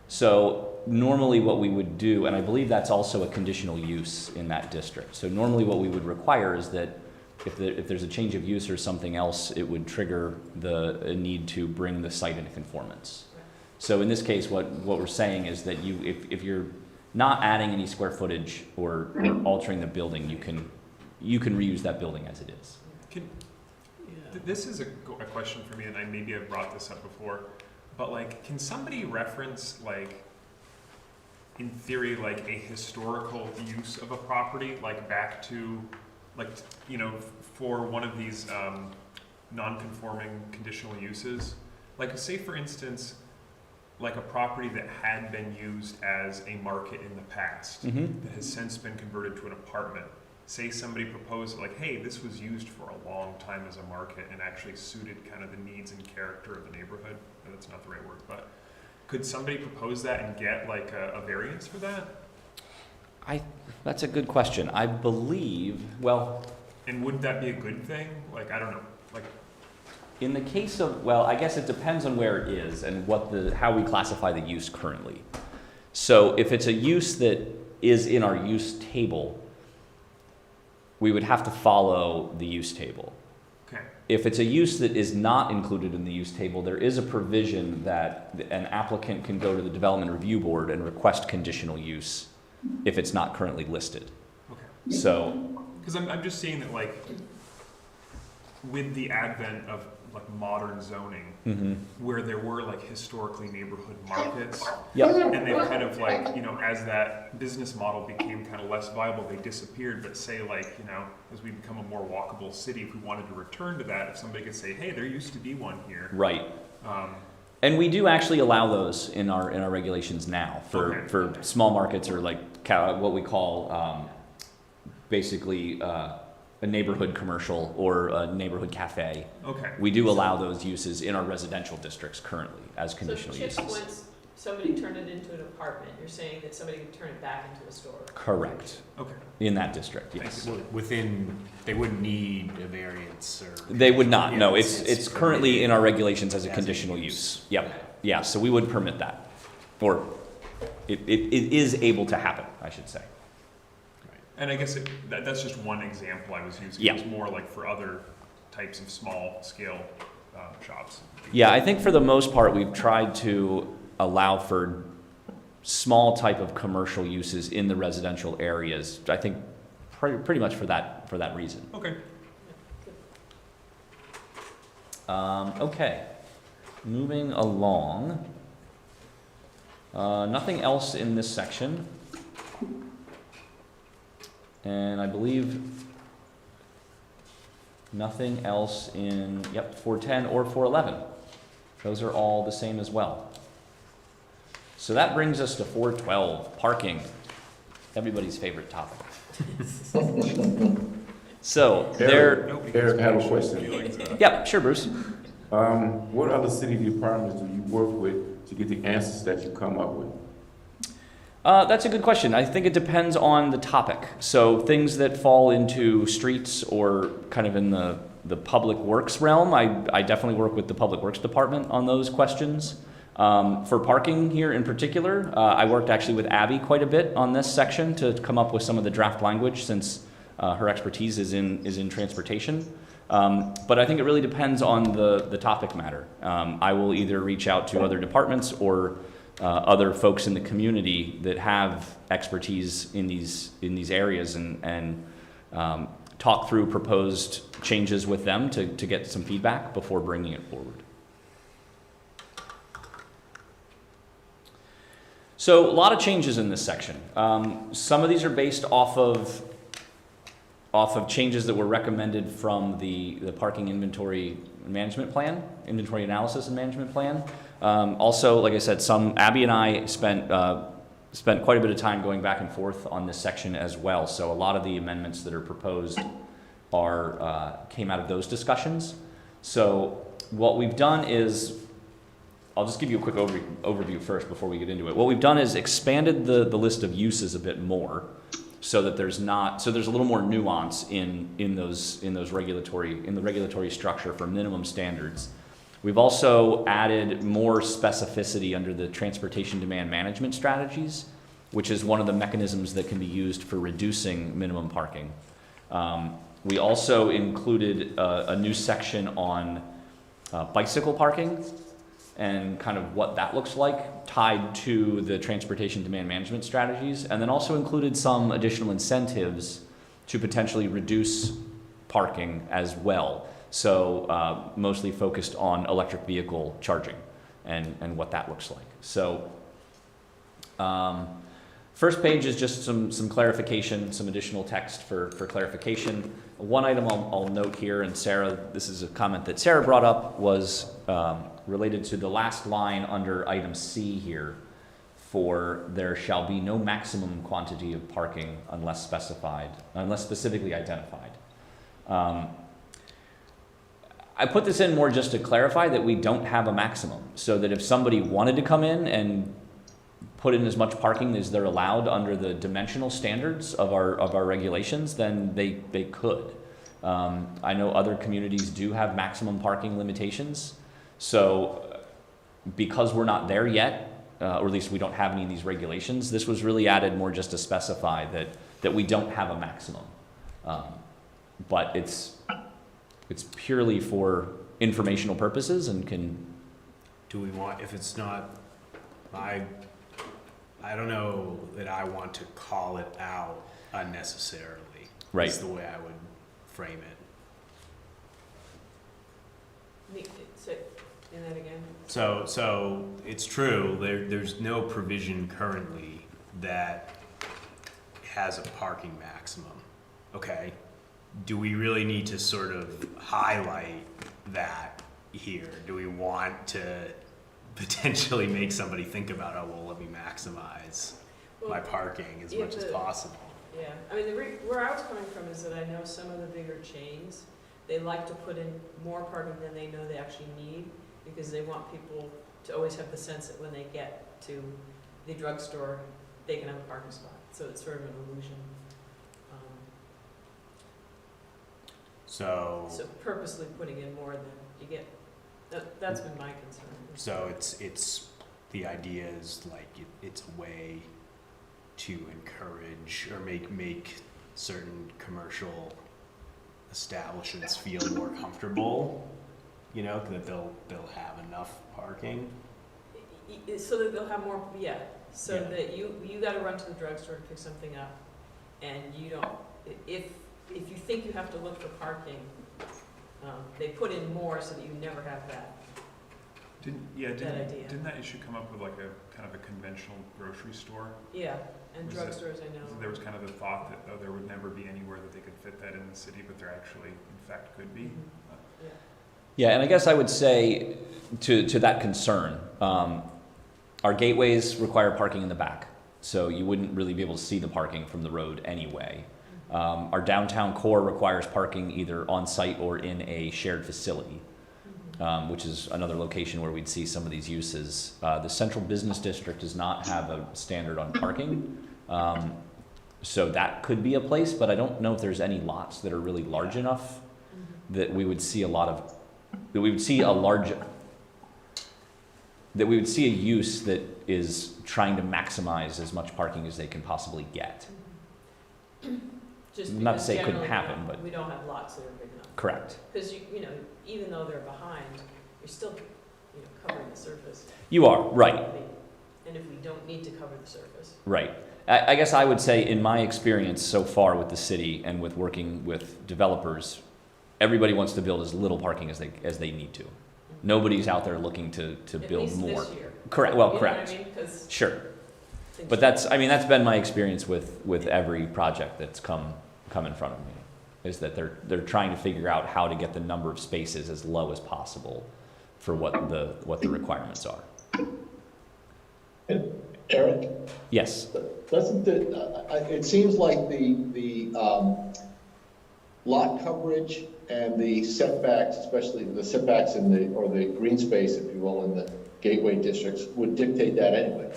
So normally what we would do, and I believe that's also a conditional use in that district. So normally what we would require is that if there's a change of use or something else, it would trigger a need to bring the site into conformance. So in this case, what we're saying is that if you're not adding any square footage or altering the building, you can reuse that building as it is. This is a question for me, and maybe I've brought this up before, but like, can somebody reference, like, in theory, like a historical use of a property, like back to, like, you know, for one of these non-conforming conditional uses? Like, say for instance, like a property that had been used as a market in the past, that has since been converted to an apartment. Say somebody proposed, like, hey, this was used for a long time as a market and actually suited kind of the needs and character of the neighborhood. That's not the right word, but could somebody propose that and get like a variance for that? That's a good question. I believe, well, And would that be a good thing? Like, I don't know, like, in the case of, well, I guess it depends on where it is and how we classify the use currently. So if it's a use that is in our use table, we would have to follow the use table. okay, If it's a use that is not included in the use table, there is a provision that an applicant can go to the Development Review Board and request conditional use if it's not currently listed. okay. So, Because I'm just seeing that, like, with the advent of like modern zoning, where there were like historically neighborhood markets, yep, and they've kind of like, you know, as that business model became kind of less viable, they disappeared. But say like, you know, as we become a more walkable city, if we wanted to return to that, if somebody could say, hey, there used to be one here. right. Um, And we do actually allow those in our regulations now for small markets, or like what we call basically a neighborhood commercial or a neighborhood cafe. okay. We do allow those uses in our residential districts currently as conditional So Chip, uses. once somebody turned it into an apartment, you're saying that somebody could turn it back into a store? Correct. Okay. In that district, yes. Within, they wouldn't need a variance or. They would not. No, Yeah, it's currently in our regulations as a as a conditional use. use. Yep. Yeah. So we would permit that, or it is able to happen, I should say. And I guess that's just one example I was using. Yeah. It was more like for other types of small scale shops. Yeah, I think for the most part, we've tried to allow for small type of commercial uses in the residential areas. I think pretty much for that reason. Okay. Okay, moving along. Nothing else in this section. And I believe nothing else in, 410 or 411. Those are all the same as well. So that brings us to 412, parking. Everybody's favorite topic. So there, Eric, I have a question. yep, sure, Bruce. What other city departments do you work with to get the answers that you come up with? That's a good question. I think it depends on the topic. So things that fall into streets or kind of in the public works realm, I definitely work with the public works department on those questions. For parking here in particular, I worked actually with Abby quite a bit on this section to come up with some of the draft language, since her expertise is in transportation. But I think it really depends on the topic matter. I will either reach out to other departments or other folks in the community that have expertise in these areas and talk through proposed changes with them to get some feedback before bringing it forward. So a lot of changes in this section. Some of these are based off of changes that were recommended from the parking inventory management plan, inventory analysis and management plan. Also, like I said, Abby and I spent quite a bit of time going back and forth on this section as well. So a lot of the amendments that are proposed came out of those discussions. So what we've done is, I'll just give you a quick overview first before we get into it. What we've done is expanded the list of uses a bit more, so that there's a little more nuance in the regulatory structure for minimum standards. We've also added more specificity under the transportation demand management strategies, which is one of the mechanisms that can be used for reducing minimum parking. We also included a new section on bicycle parking and kind of what that looks like tied to the transportation demand management strategies, and then also included some additional incentives to potentially reduce parking as well. So mostly focused on electric vehicle charging and what that looks like. So first page is just some clarification, some additional text for clarification. One item I'll note here, and Sarah, this is a comment that Sarah brought up, was related to the last line under item C here, for there shall be no maximum quantity of parking unless specifically identified. I put this in more just to clarify that we don't have a maximum, so that if somebody wanted to come in and put in as much parking as they're allowed under the dimensional standards of our regulations, then they could. I know other communities do have maximum parking limitations, so because we're not there yet, or at least we don't have any of these regulations, this was really added more just to specify that we don't have a maximum. But it's purely for informational purposes and can. Do we want, if it's not, I don't know that I want to call it out unnecessarily. Right. Is the way I would frame it. Say that again. So it's true, there's no provision currently that has a parking maximum, okay? Do we really need to sort of highlight that here? Do we want to potentially make somebody think about, oh, well, let me maximize my parking as much as possible? Yeah, I mean, where I was coming from is that I know some of the bigger chains, they like to put in more parking than they know they actually need, because they want people to always have the sense that when they get to the drugstore, they can have a parking spot. So it's sort of an illusion. So Purposely putting in more than you get, that's been my concern. So it's the idea is like it's a way to encourage or make certain commercial establishments feel more comfortable, you know, that they'll have enough parking. So that they'll have more, so Yeah. that you got to run to the drugstore to pick something up, and you don't, if you think you have to look for parking, they put in more so that you never have that. Didn't that issue come up with like a kind of a conventional grocery store? Yeah, and Was drugstores, I know. There was kind of the thought that there would never be anywhere that they could fit that in the city, but there actually, in fact, could be. Mhm. Yeah. Yeah, and I guess I would say to that concern, our gateways require parking in the back, so you wouldn't really be able to see the parking from the road anyway. Our downtown core requires parking either on site or in a shared facility, which is another location where we'd see some of these uses. The central business district does not have a standard on parking, so that could be a place, but I don't know if there's any lots that are really large enough that we would see that we would see a use that is trying to maximize as much parking as they can possibly get. Just Not to because say it couldn't generally happen, but we don't have lots that are big enough. correct. Because you know, even though they're behind, you're still, covering the surface. You are, right, And if we don't need to cover the surface. right. I guess I would say in my experience so far with the city and with working with developers, everybody wants to build as little parking as they need to. Nobody's out there looking to build more. At least this year. Correct, well, You know correct. what I mean? 'Cause Sure. things But that's been my experience with every project that's come in front of me, is that they're trying to figure out how to get the number of spaces as low as possible for what the requirements are. Eric, Yes. doesn't it seems like the lot coverage and the setbacks, especially the setbacks in the green space, if you will, in the gateway districts would dictate that anyway.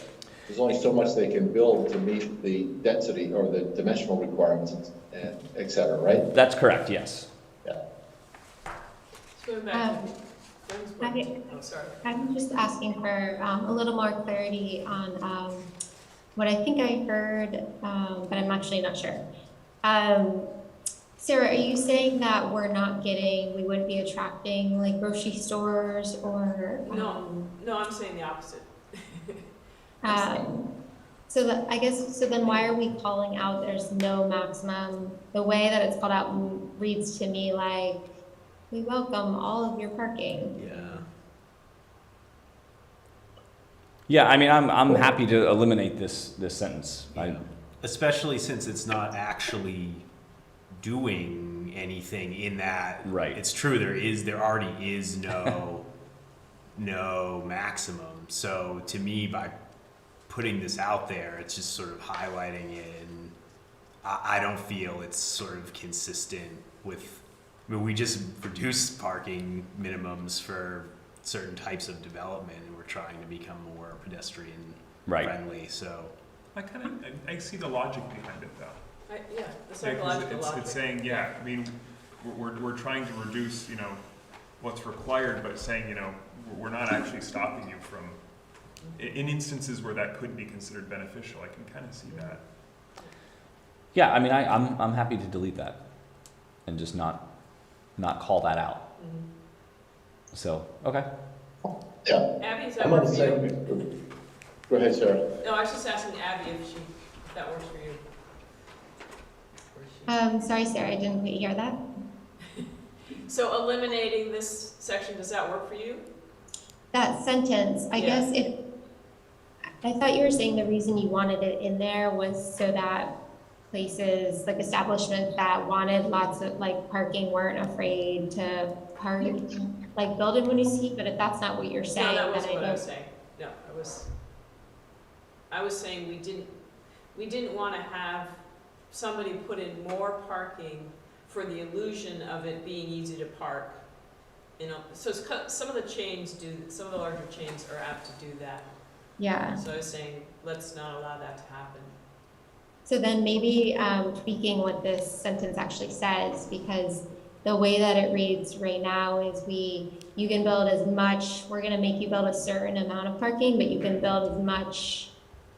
There's only so much they can build to meet the density or the dimensional requirements, and et cetera, right? That's correct, yes. Yeah. Going back to Ben's point. Oh, sorry. I'm just asking for a little more clarity on what I think I heard, but I'm actually not sure. Sarah, are you saying that we wouldn't be attracting like grocery stores or? No, I'm saying the opposite. So then why are we calling out there's no maximum? The way that it's called out reads to me like, we welcome all of your parking. Yeah. Yeah, I mean, I'm happy to eliminate this sentence. Yeah. Especially since it's not actually doing anything in that. Right. It's true, there already is no maximum. So to me, by putting this out there, it's just sort of highlighting it, and I don't feel it's sort of consistent with I mean, we just reduce parking minimums for certain types of development, and we're trying to become more pedestrian Right. friendly. So I see the logic behind it though. Yeah, the Yeah, 'cause psychological it's logic. saying, yeah, I mean, we're trying to reduce, what's required, but saying, we're not actually stopping you from, in instances where that could be considered beneficial, I can kind of see that. Yeah, I mean, I'm happy to delete that and just not call that out. Mhm. So, okay. Yeah, Abby, is that I'm on work the for you? same. Go ahead, Sarah. No, I was just asking Abby if that works for you. Or she- Sorry, Sarah, I didn't quite hear that. So eliminating this section, does that work for you? That sentence, I Yeah. guess I thought you were saying the reason you wanted it in there was so that places, like establishments that wanted lots of like parking weren't afraid to park, like build in Winooski, but if that's not what you're saying, No, that then wasn't I what I was don't. saying. No, I was saying we didn't want to have somebody put in more parking for the illusion of it being easy to park. So some of the chains some of the larger chains are apt to do that. Yeah, So I was saying, let's not allow that to happen. so then maybe tweaking what this sentence actually says, because the way that it reads right now is you can build as much, we're gonna make you build a certain amount of parking, but you can build as much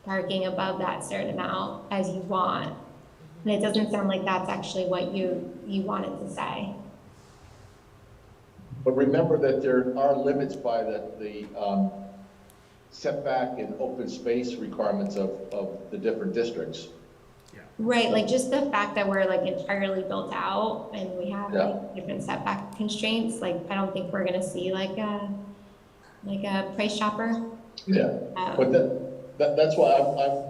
parking above that certain amount as you want. And it doesn't sound like that's actually what you wanted to say. But remember that there are limits by the setback and open space requirements of the different districts. Right, like just the fact that we're like entirely built out and we have Yeah. like different setback constraints, like I don't think we're gonna see like a price chopper. Yeah. Um, But that's why I'm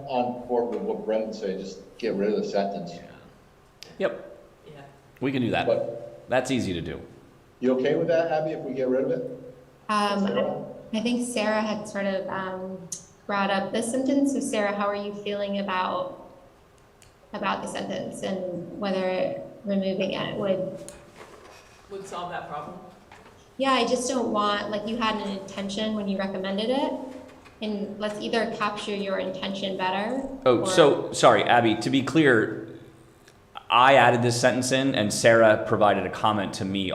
on board with what Brendan said, just get rid of the sentence. Yep, Yeah. we can do that. But That's easy to do. you okay with that, Abby, if we get rid of it? Sarah? I think Sarah had sort of brought up this sentence. So Sarah, how are you feeling about the sentence and whether removing it Would solve that problem? Yeah, I just don't want, like you had an intention when you recommended it, and let's either capture your intention better. Oh, or- so, sorry, Abby, to be clear, I added this sentence in and Sarah provided a comment to me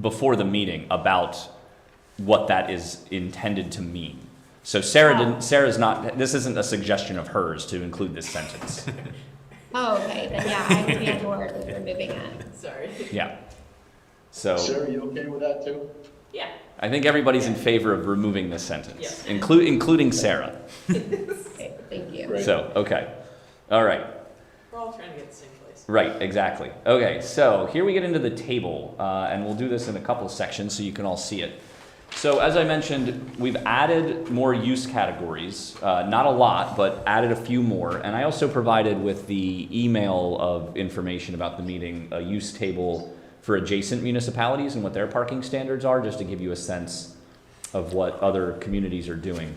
before the meeting about what that is intended to mean. So Sarah's not, this isn't a suggestion of hers to include this sentence. Oh, okay, then yeah, I would be on board with removing it. Sorry. Yeah. So Sarah, you okay with that too? Yeah. I think everybody's in favor of removing this sentence, Yes. including Sarah. Okay, thank you. Great. So, okay. All right. We're all trying to get to the same place. Right, exactly. Okay, so here we get into the table, and we'll do this in a couple of sections so you can all see it. So as I mentioned, we've added more use categories, not a lot, but added a few more. And I also provided with the email of information about the meeting, a use table for adjacent municipalities and what their parking standards are, just to give you a sense of what other communities are doing.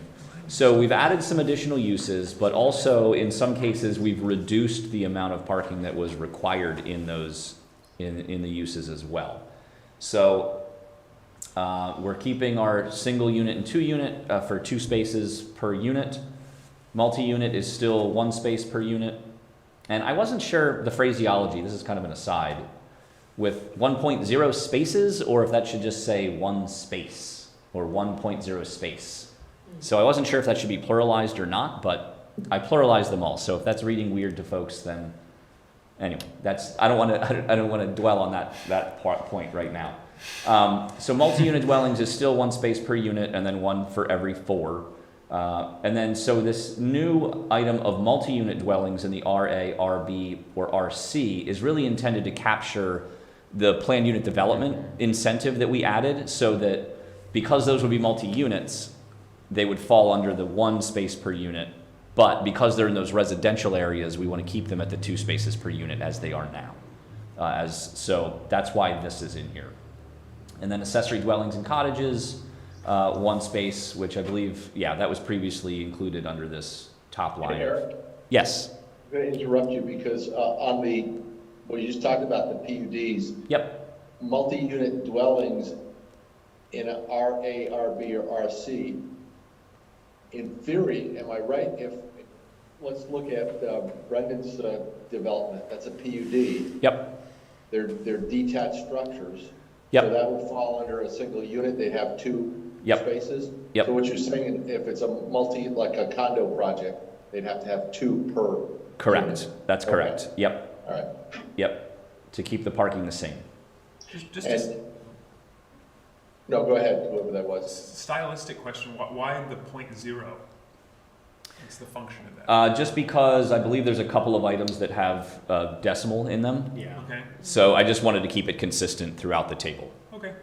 So we've added some additional uses, but also in some cases, we've reduced the amount of parking that was required in those, in the uses as well. So we're keeping our single unit and 2 unit for 2 spaces per unit. Multi-unit is still 1 space per unit. And I wasn't sure the phraseology, this is kind of an aside, with 1.0 spaces, or if that should just say 1 space or 1.0 space. So I wasn't sure if that should be pluralized or not, but I pluralized them all. So if that's reading weird to folks, then anyway, I don't want to dwell on that point right now. So multi-unit dwellings is still 1 space per unit, and then 1 for every 4. And then so this new item of multi-unit dwellings in the RA, RB, or RC is really intended to capture the planned unit development incentive that we added, so that because those would be multi-units, they would fall under the 1 space per unit. But because they're in those residential areas, we want to keep them at the 2 spaces per unit as they are now. So that's why this is in here. And then accessory dwellings and cottages, 1 space, which I believe, yeah, that was previously included under this top line. Hey, Eric, Yes. I'm going to interrupt you because on Well, you just talked about the PUDs. Yep, Multi-unit dwellings in a RA, RB, or RC. In theory, am I right? Let's look at Brendan's development, that's a PUD. yep, They're detached structures. Yep. So that would fall under a single unit, they have two Yep. spaces? Yep. So what you're saying, if it's a like a condo project, they'd have to have two per? correct. unit. That's Okay. correct. Yep, All right. yep. To keep the parking the same. Just And, no, go ahead, whoever that a was. stylistic question, why the .0? What's the function of that? Just because I believe there's a couple of items that have a decimal in them. Yeah. Okay, So I just wanted to keep it consistent throughout the table. okay.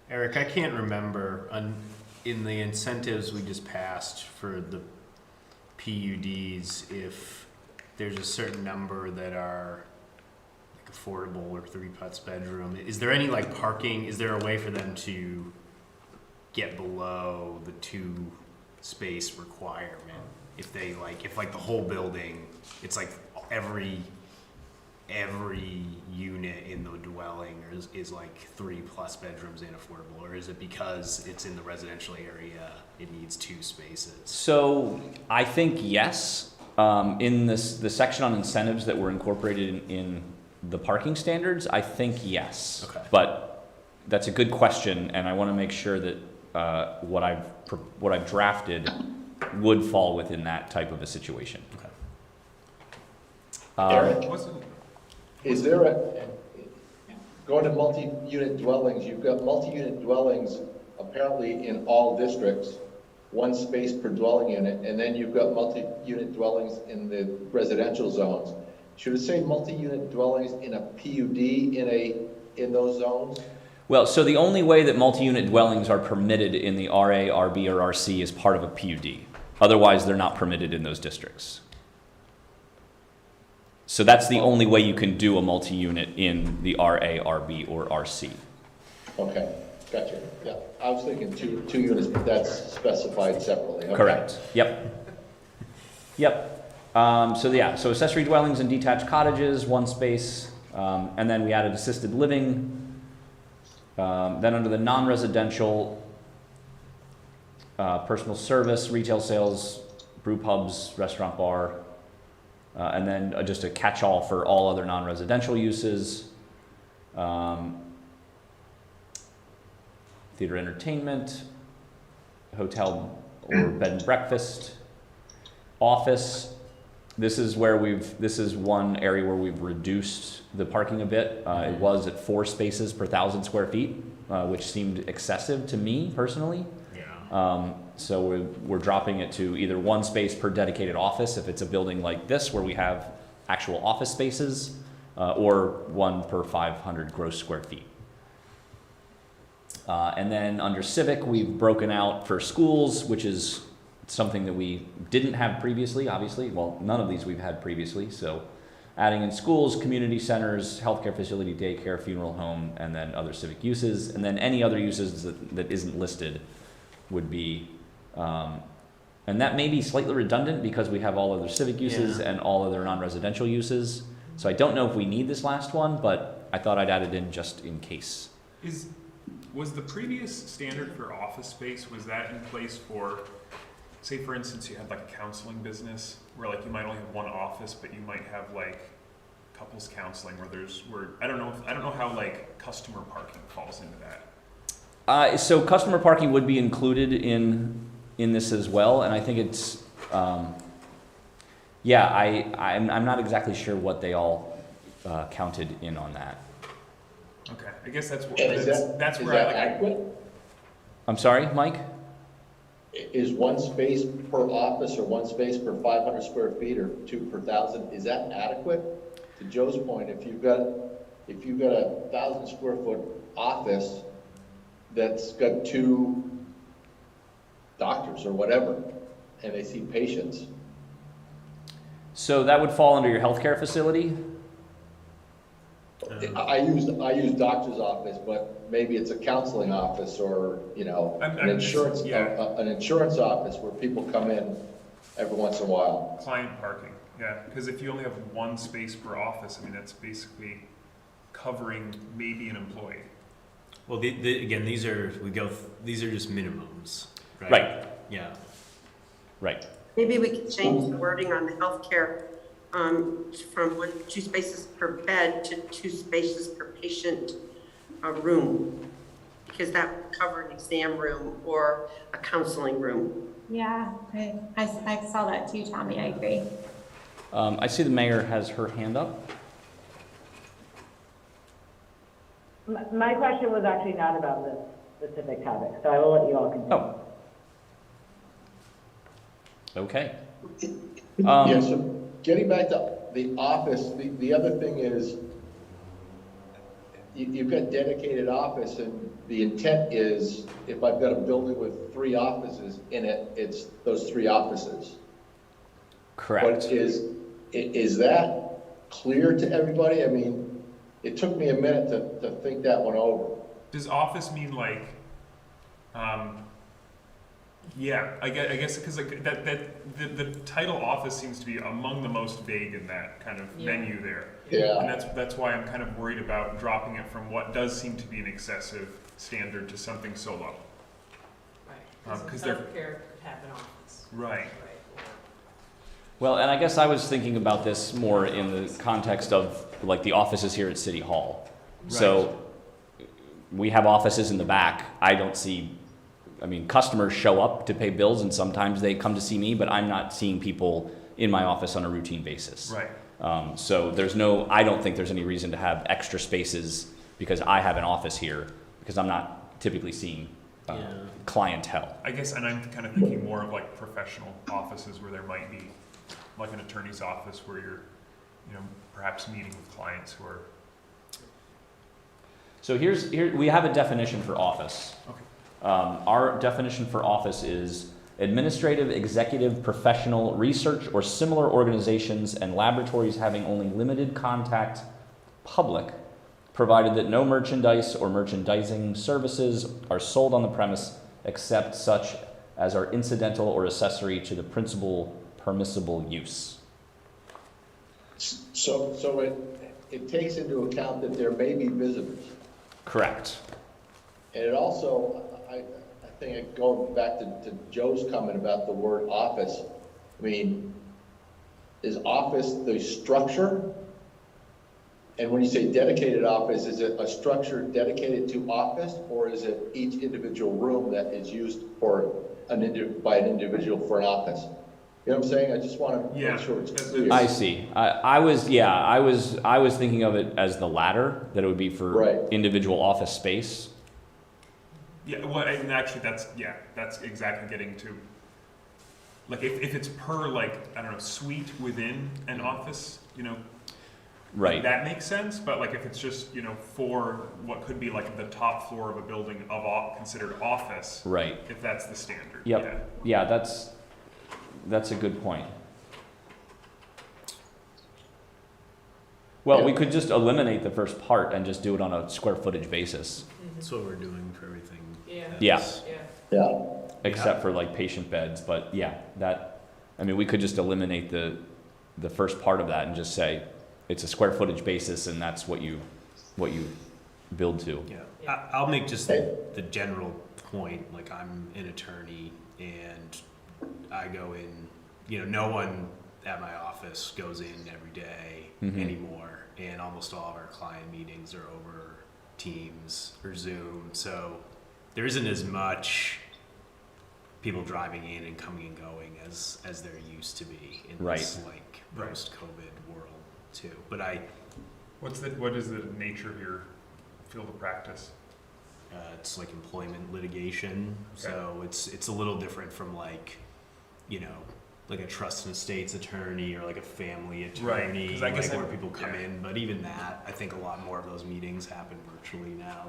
Eric, I can't remember in the incentives we just passed for the PUDs if there's a certain number that are like affordable or 3+ bedroom. Is there any like parking? Is there a way for them to get below the 2 space requirement? If they if the whole building, it's like every unit in the dwelling is like 3+ bedrooms and affordable, or is it because it's in the residential area it needs 2 spaces? So I think yes. In the section on incentives that were incorporated in the parking standards, I think yes. Okay. But that's a good question, and I want to make sure that what I've drafted would fall within that type of a situation. Okay. Eric? Wasn't, Is there going to multi-unit dwellings, you've got multi-unit dwellings apparently in all districts, 1 space per dwelling unit, and then you've got multi-unit dwellings in the residential zones. Should it say multi-unit dwellings in a PUD in those zones? Well, so the only way that multi-unit dwellings are permitted in the RA, RB, or RC is part of a PUD. Otherwise, they're not permitted in those districts. So that's the only way you can do a multi-unit in the RA, RB, or RC. Okay, gotcha. Yeah, I was thinking two units, but that's specified separately. Okay. Correct. Yep. Yep. So accessory dwellings and detached cottages, 1 space, and then we added assisted living. Then under the non-residential, personal service, retail sales, brew pubs, restaurant bar, and then just a catch-all for all other non-residential uses. Theater entertainment, hotel or bed and breakfast, office. This is one area where we've reduced the parking a bit. It was at 4 spaces per 1,000 square feet, which seemed excessive to me personally. Yeah. So we're dropping it to either 1 space per dedicated office if it's a building like this where we have actual office spaces, or 1 per 500 gross square feet. And then under civic, we've broken out for schools, which is something that we didn't have previously, obviously. Well, none of these we've had previously. So adding in schools, community centers, healthcare facility, daycare, funeral home, and then other civic uses. And then any other uses that isn't listed would be, and that may be slightly redundant because we have all other civic uses and all other non-residential uses. So I don't know if we need this last one, but I thought I'd add it in just in case. Was the previous standard for office space, was that in place for, say for instance, you had like a counseling business where like you might only have 1 office, but you might have like couples counseling where I don't know how like customer parking falls into that. So customer parking would be included in this as well, and I think it's, I'm not exactly sure what they all counted in on that. Okay, I guess that's And is that's is where that I like. adequate? I'm sorry, Mike? Is 1 space per office or 1 space per 500 square feet or 2 per 1,000, is that adequate? To Joe's point, if you've got a 1,000 square foot office that's got 2 doctors or whatever, and they see patients, So that would fall under your healthcare facility? I use doctor's office, but maybe it's a counseling office or, an insurance office where people come in every once in a while. Client parking. Yeah, because if you only have one space per office, I mean, that's basically covering maybe an employee. Well, again, these are just minimums, right? Right. Yeah. Right. Maybe we could change the wording on the healthcare, from 2 spaces per bed to 2 spaces per patient, room. Because that would cover an exam room or a counseling room. Yeah, I saw that too, Tommy, I agree. I see the mayor has her hand up. My question was actually not about this specific topic, so I will let you all continue. Oh. Okay. Yeah, so getting back to the office, the other thing is, you've got dedicated office, and the intent is, if I've got a building with 3 offices in it, it's those 3 offices. Correct. But is that clear to everybody? I mean, it took me a minute to think that one over. Does office mean like, yeah, I guess because like the title office seems to be among the most vague in that kind of menu there. Yeah. And that's why I'm kind of worried about dropping it from what does seem to be an excessive standard to something so low. Right. Because they're healthcare could have an office. right. Well, and I guess I was thinking about this more in the context of like the offices here at City Hall. Right. So we have offices in the back. I don't see, I mean, customers show up to pay bills and sometimes they come to see me, but I'm not seeing people in my office on a routine basis. Right. So I don't think there's any reason to have extra spaces because I have an office here, because I'm not typically seeing clientele. I guess, and I'm kind of thinking more of like professional offices where there might be like an attorney's office where you're, perhaps meeting with clients who are. So here we have a definition for office. Okay. Our definition for office is administrative, executive, professional, research, or similar organizations and laboratories having only limited contact public, provided that no merchandise or merchandising services are sold on the premise except such as are incidental or accessory to the principal permissible use. So it takes into account that there may be visitors. Correct. And it also, I think, going back to Joe's comment about the word office, I mean, is office the structure? And when you say dedicated office, is it a structure dedicated to office, or is it each individual room that is used for by an individual for an office? You know what I'm saying? I just want to make sure it's clear. I see. I was thinking of it as the latter, that it would be for individual office space. Yeah, well, and actually that's exactly getting to, like, if it's per, like, I don't know, suite within an office, Right. that makes sense, but like if it's just, for what could be like the top floor of a building considered office. Right. If that's the standard. Yep. Yeah, that's a good point. Well, we could just eliminate the first part and just do it on a square footage basis. That's what we're doing for everything. Yeah. Yeah. Except for like patient beds, but we could just eliminate the first part of that and just say it's a square footage basis and that's what you build to. Yeah. I'll make just the general point, like I'm an attorney and I go in, no one at my office goes in every day anymore, and almost all of our client meetings are over Teams or Zoom, so there isn't as much people driving in and coming and going as there used to be in this like post-COVID world too. But what is the nature of your field of practice? It's like employment litigation, so it's a little different from like, like a trust and estates attorney or like a family attorney, right. I guess where people come in. But even that, I think a lot more of those meetings happen virtually now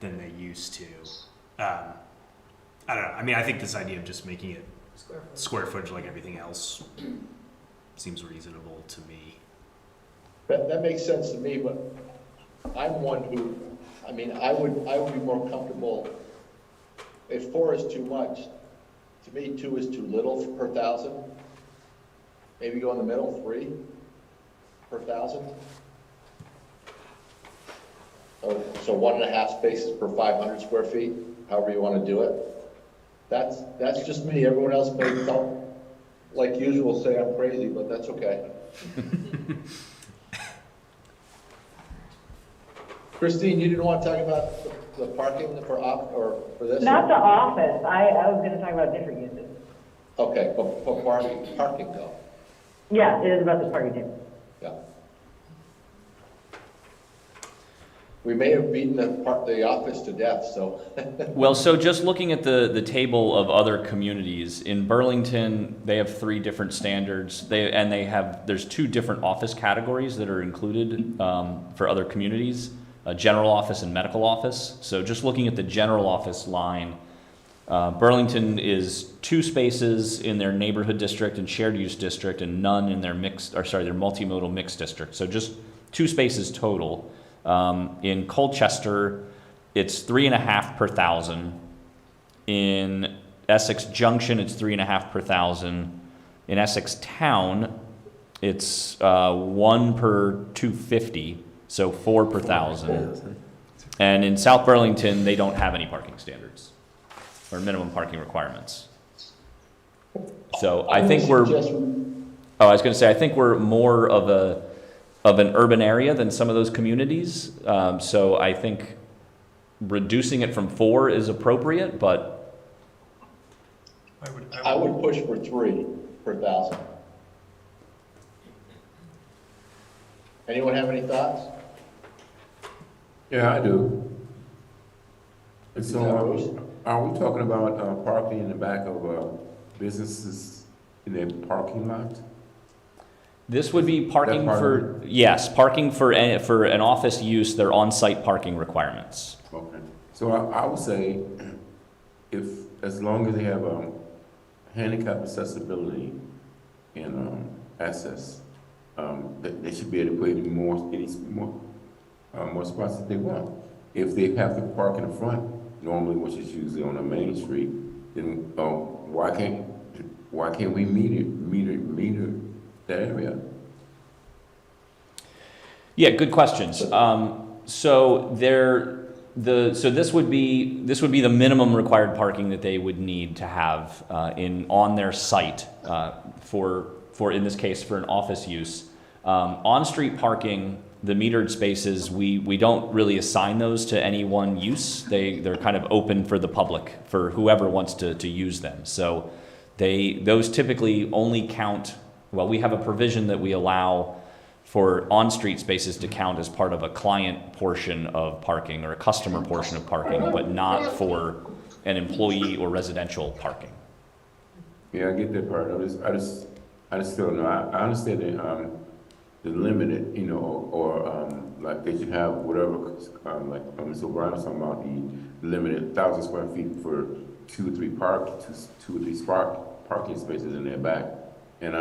than they used to. I don't know. I mean, I think this idea of just making it square footage like everything else seems reasonable to me. That makes sense to me, but I'm one who, I would be more comfortable if 4 is too much. To me, 2 is too little per 1,000. Maybe go in the middle, 3 per 1,000. So 1.5 spaces per 500 square feet, however you want to do it. That's just me. Everyone else may don't, like usual, say I'm crazy, but that's okay. Christine, you didn't want to talk about the parking or for this? Not the office, I was gonna talk about different uses. Okay, but parking though. Yeah, it is about the parking too. Yeah. We may have beaten the office to death, so. Well, so just looking at the table of other communities, in Burlington, they have 3 different standards. There's 2 different office categories that are included for other communities, general office and medical office. So just looking at the general office line, Burlington is 2 spaces in their neighborhood district and shared use district, and none in their their multimodal mixed district. So just 2 spaces total. In Colchester, it's 3.5 per 1,000. In Essex Junction, it's 3.5 per 1,000. In Essex Town, it's 1 per 250, so 4 per 1,000. And in South Burlington, they don't have any parking standards or minimum parking requirements. So I think I was going to say, I think we're more of an urban area than some of those communities. So I think reducing it from 4 is appropriate, but I would push for 3 per 1,000. Anyone have any thoughts? Yeah, I do. And Is that Bruce? so, are we talking about parking in the back of businesses in their parking lot? this would be parking That part for, yes, parking for an office use, their on-site parking requirements. Okay. So I would say, as long as they have handicap accessibility and access, they should be able to put any more spots that they want. If they have to park in the front, normally, which is usually on a main street, then why can't we meter that area? Yeah, good questions. So this would be the minimum required parking that they would need to have on their site for in this case for an office use. On-street parking, the metered spaces, we don't really assign those to any one use. They're kind of open for the public, for whoever wants to use them. So those typically only count. Well, we have a provision that we allow for on-street spaces to count as part of a client portion of parking or a customer portion of parking, but not for an employee or residential parking. Yeah, I get that part. I just still know. I understand the limited, or like they should have whatever, like Mr. O'Brien was talking about, the limited 1,000 square feet for 2 or 3 parking spaces in their back. And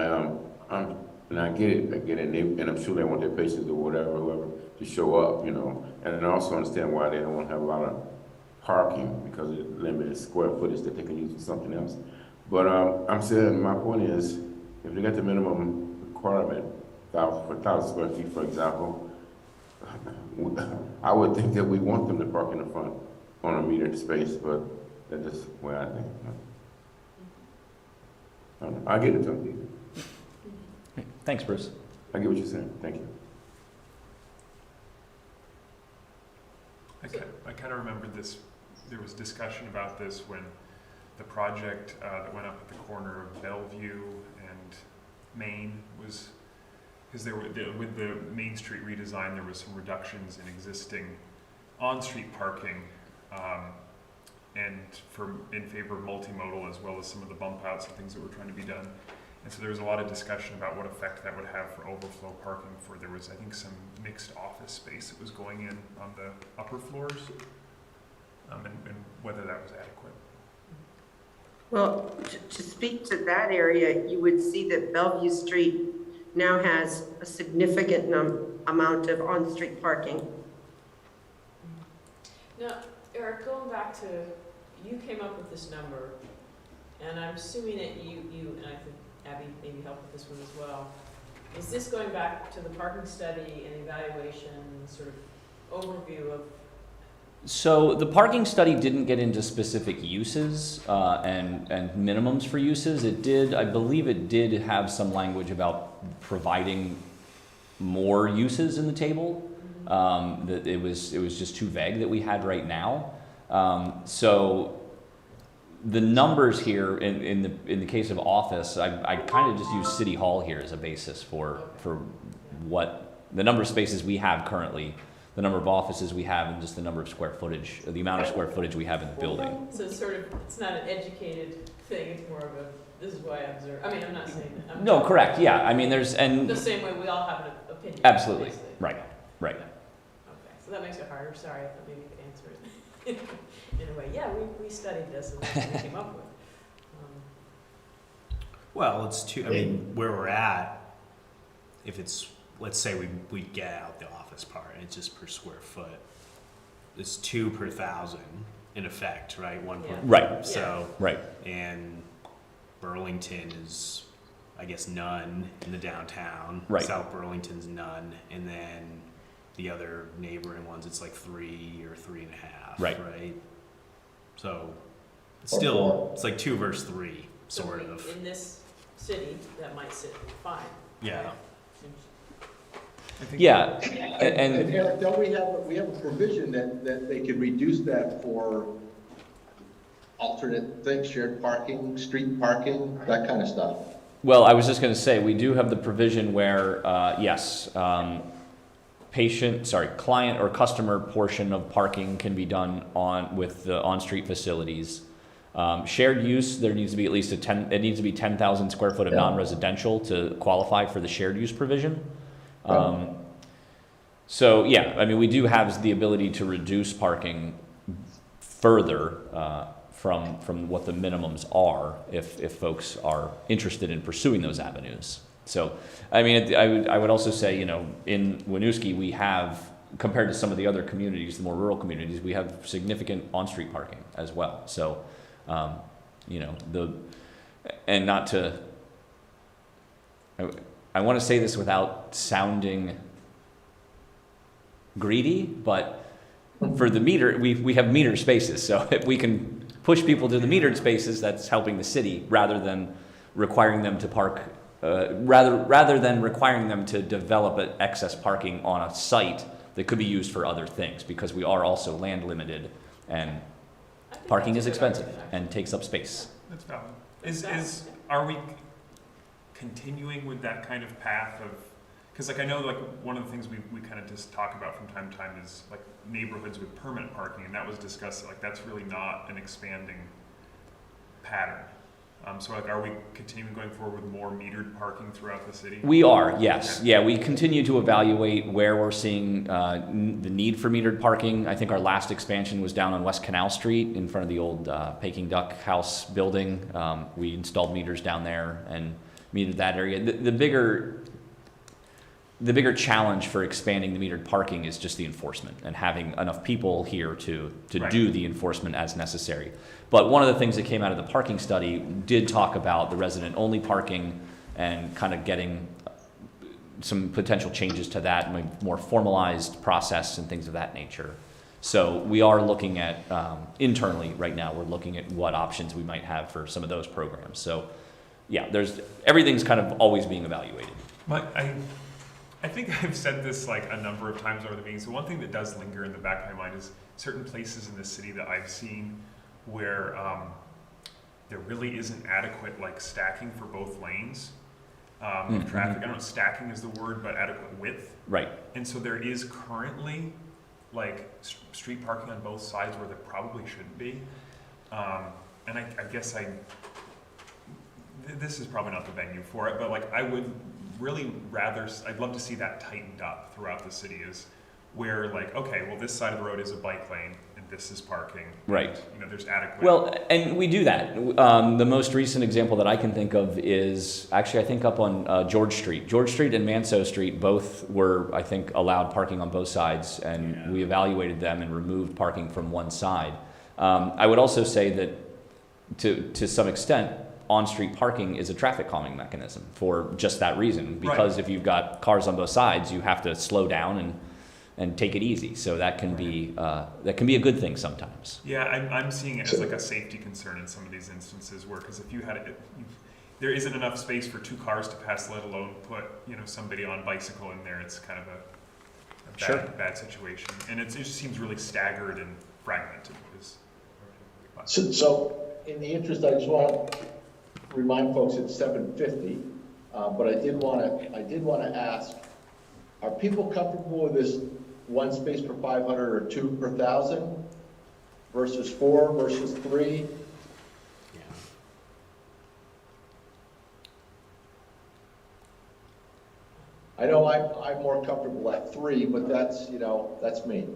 I get it, and I'm sure they want their patients or whoever, to show up, and I also understand why they don't want to have a lot of parking, because of the limited square footage that they can use for something else. But I'm saying, my point is, if they got the minimum requirement, for 1,000 square feet, for example, I would think that we want them to park in the front on a metered space, but that's just where I think. I get it, Tony. Thanks, Bruce. I get what you're saying. Thank you. I kind of remember this, there was discussion about this when the project that went up at the corner of Bellevue and Main was, because with the Main Street redesign, there was some reductions in existing on-street parking and in favor of multimodal, as well as some of the bump outs and things that were trying to be done. And so there was a lot of discussion about what effect that would have for overflow parking there was, I think, some mixed office space that was going in on the upper floors, and whether that was adequate. Well, to speak to that area, you would see that Bellevue Street now has a significant amount of on-street parking. Now, Eric, going back to, you came up with this number, and I'm assuming that you and I think Abby maybe help with this one as well. Is this going back to the parking study and evaluation, sort of overview of? So the parking study didn't get into specific uses and minimums for uses. It did, I believe it did have some language about providing more uses in the table. That it was just too vague that we had right now. So the numbers here in the case of office, I kind of just use City Hall here as a basis for what the number of spaces we have currently, the number of offices we have, and just the number of square footage, the amount of square footage we have in the building. So it's sort of, it's not an educated thing, it's more of a, this is why I observe. I mean, I'm not saying that. No, correct, yeah, I mean, there's, and. The same way we all have an opinion. Absolutely, obviously. right, right. Okay, so that makes it harder, sorry, I thought maybe you could answer it in a way. Yeah, we studied this and that's what we came up with. Well, it's two, I mean, where we're at, if it's, let's say we get out the office part, and it's just per square foot, it's 2 per 1,000 in effect, right? One per. Yeah. Right. So, Right. and Burlington is, I guess, none in the downtown. Right. South Burlington's none, and then the other neighboring ones, it's like 3 or 3.5. Right. Right. So, it's still, it's like 2 versus 3, So sort we- of. In this city, that might sit fine. Yeah. right? Seems- I think Yeah, And and Eric, don't we have a provision that they could reduce that for alternate things, shared parking, street parking, that kind of stuff? well, I was just going to say, we do have the provision where, yes, client or customer portion of parking can be done with the on-street facilities. Shared use, there needs to be at least it needs to be 10,000 square foot of Yeah. non-residential to qualify for the shared use provision. So yeah, I mean, we do have the ability to reduce parking further from what the minimums are if folks are interested in pursuing those avenues. So, I mean, I would also say, you know, in Winooski, we have, compared to some of the other communities, the more rural communities, we have significant on-street parking as well. So, you know, and not to, I want to say this without sounding greedy, but for the meter, we have metered spaces. So if we can push people to the metered spaces, that's helping the city rather than requiring them to park, rather than requiring them to develop an excess parking on a site that could be used for other things, because we are also land limited and I think parking that's is a good expensive argument, and takes up space. That's valid. Are we continuing with that kind of path of, because like I know like one of the things we kind of just talk about from time to time is like neighborhoods with permanent parking, and that was discussed, like that's really not an expanding pattern. So like, are we continuing going forward with more metered parking throughout the city? We are, yes. Yeah, we continue to evaluate where we're seeing the need for metered parking. I think our last expansion was down on West Canal Street in front of the old Peking Duck House building. We installed meters down there and metered that area. The bigger challenge for expanding the metered parking is just the enforcement and having enough people here to Right. do the enforcement as necessary. But one of the things that came out of the parking study did talk about the resident-only parking and kind of getting some potential changes to that, more formalized process and things of that nature. So we are looking at, internally right now, we're looking at what options we might have for some of those programs. So yeah, everything's kind of always being evaluated. I think I've said this like a number of times over the meetings. The one thing that does linger in the back of my mind is certain places in the city that I've seen where there really isn't adequate like stacking for both lanes of traffic. I don't know if stacking is the word, but adequate width. Right. And so there is currently like street parking on both sides where there probably shouldn't be. And I guess this is probably not the venue for it, but like I would really I'd love to see that tightened up throughout the city, is where like, okay, well this side of the road is a bike lane and this is parking. Right. You know, there's adequate. Well, and we do that. The most recent example that I can think of is actually, I think up on George Street. George Street and Manso Street both were, I think, allowed parking on both sides, and we evaluated them and removed parking from one side. I would also say that to some extent, on-street parking is a traffic calming mechanism for just that reason. Because if you've got cars on both sides, you have to slow down and take it easy. So that can be a good thing sometimes. Yeah, I'm seeing it as like a safety concern in some of these instances where, because if you had there isn't enough space for 2 cars to pass, let alone put, you know, somebody on bicycle in there. It's kind of a bad situation, and it just seems really staggered and fragmented. So in the interest, I just want to remind folks it's 7:50, but I did want to ask, are people comfortable with this 1 space per 500 or 2 per 1,000 versus 4 versus 3? I know I'm more comfortable at 3, but that's, you know, that's me.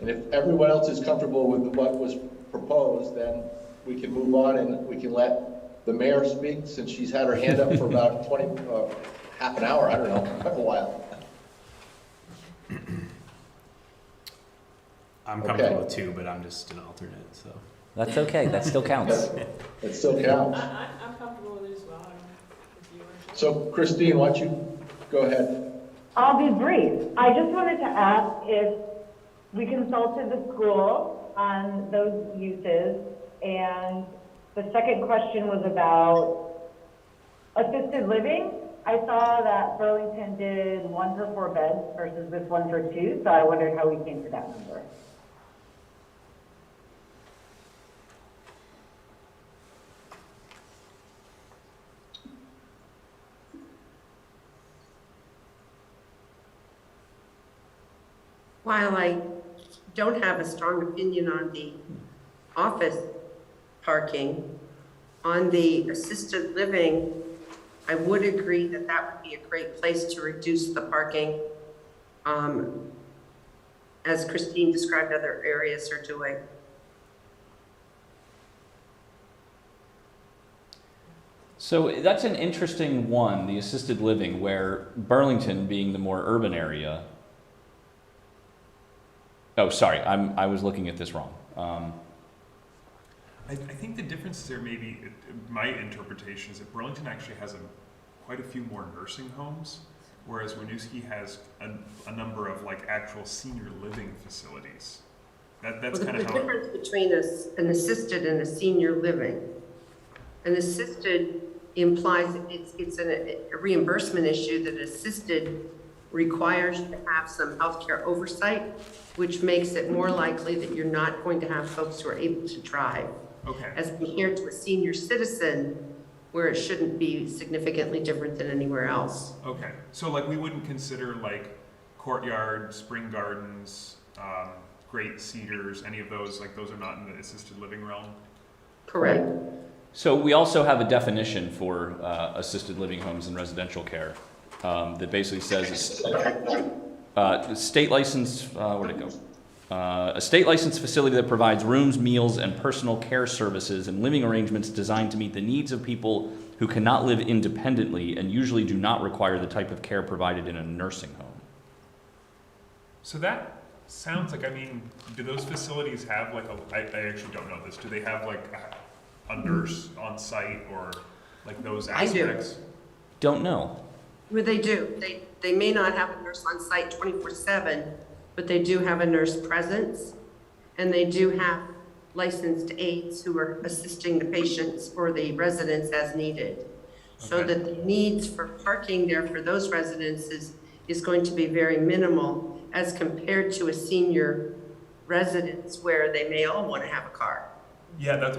And if everyone else is comfortable with what was proposed, then we can move on and we can let the mayor speak, since she's had her hand up for about half an hour, I don't know, a while. I'm comfortable with 2, but I'm just an alternate, so. That's okay. That still counts. It still counts. I'm comfortable with it as well. I don't know if you are. So Christine, why don't you go ahead? I'll be brief. I just wanted to ask if we consulted the school on those uses, and the second question was about assisted living. I saw that Burlington did 1 for 4 beds versus this 1 for 2, so I wondered how we came to that number. While I don't have a strong opinion on the office parking, on the assisted living, I would agree that that would be a great place to reduce the parking, as Christine described other areas are doing. So that's an interesting one, the assisted living, where Burlington being the more urban area. Oh, sorry, I was looking at this wrong. I think the difference there may be, my interpretation is that Burlington actually has quite a few more nursing homes, whereas Winooski has a number of like actual senior living facilities. That's kind of how. The difference between an assisted and a senior living. An assisted implies it's a reimbursement issue that assisted requires you to have some healthcare oversight, which makes it more likely that you're not going to have folks who are able to drive. Okay. As compared to a senior citizen, where it shouldn't be significantly different than anywhere else. Okay, so like we wouldn't consider like Courtyard, Spring Gardens, Great Cedars, any of those, like those are not in the assisted living realm? Correct. So we also have a definition for assisted living homes and residential care that basically says state licensed, where'd it go? A state licensed facility that provides rooms, meals, and personal care services and living arrangements designed to meet the needs of people who cannot live independently and usually do not require the type of care provided in a nursing home. So that sounds like, I mean, do those facilities have like I actually don't know this, do they have like a nurse on site or like those aspects? I do. Don't know. Well, they do. They may not have a nurse on site 24/7, but they do have a nurse presence, and they do have licensed aides who are assisting the patients or the residents as needed. Okay. So that the needs for parking there for those residents is going to be very minimal as compared to a senior residence where they may all want to have a car. Yeah, I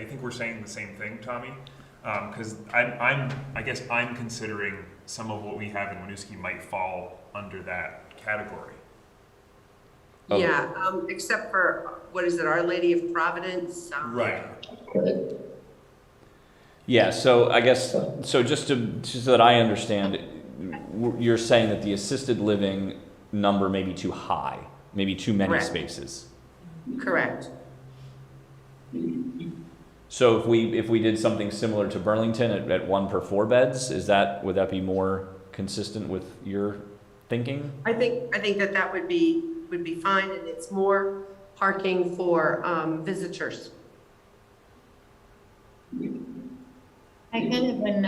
think we're saying the same thing, Tommy. Because I guess I'm considering some of what we have in Winooski might fall under that category. Oh. Yeah, except for, what is it, Our Lady of Providence? Right. Yeah, so I guess, so just so that I understand, you're saying that the assisted living number may be too high, maybe too many Correct. spaces. Correct. So if we did something similar to Burlington at 1 per 4 beds, would that be more consistent with your thinking? I think that would be fine, and it's more parking for visitors. I kind of, when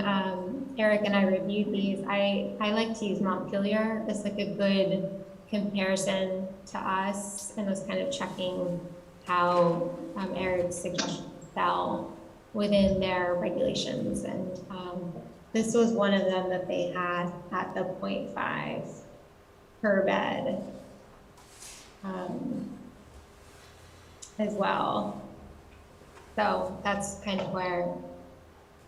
Eric and I reviewed these, I like to use Montpelier as like a good comparison to us, and was kind of checking how Eric's suggestions fell within their regulations. And this was one of them that they had at the 0.5 per bed as well. So that's kind of where,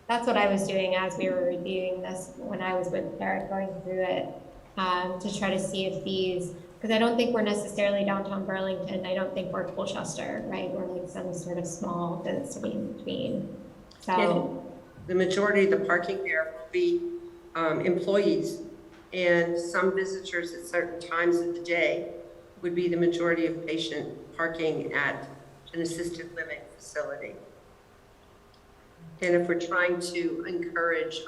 that's what I was doing as we were reviewing this when I was with Eric going through it, to try to see if these, because I don't think we're necessarily downtown Burlington. I don't think we're Colchester, right? We're like some sort of small density in between. So the majority of the parking there will be employees, and some visitors at certain times of the day would be the majority of patient parking at an assisted living facility. And if we're trying to encourage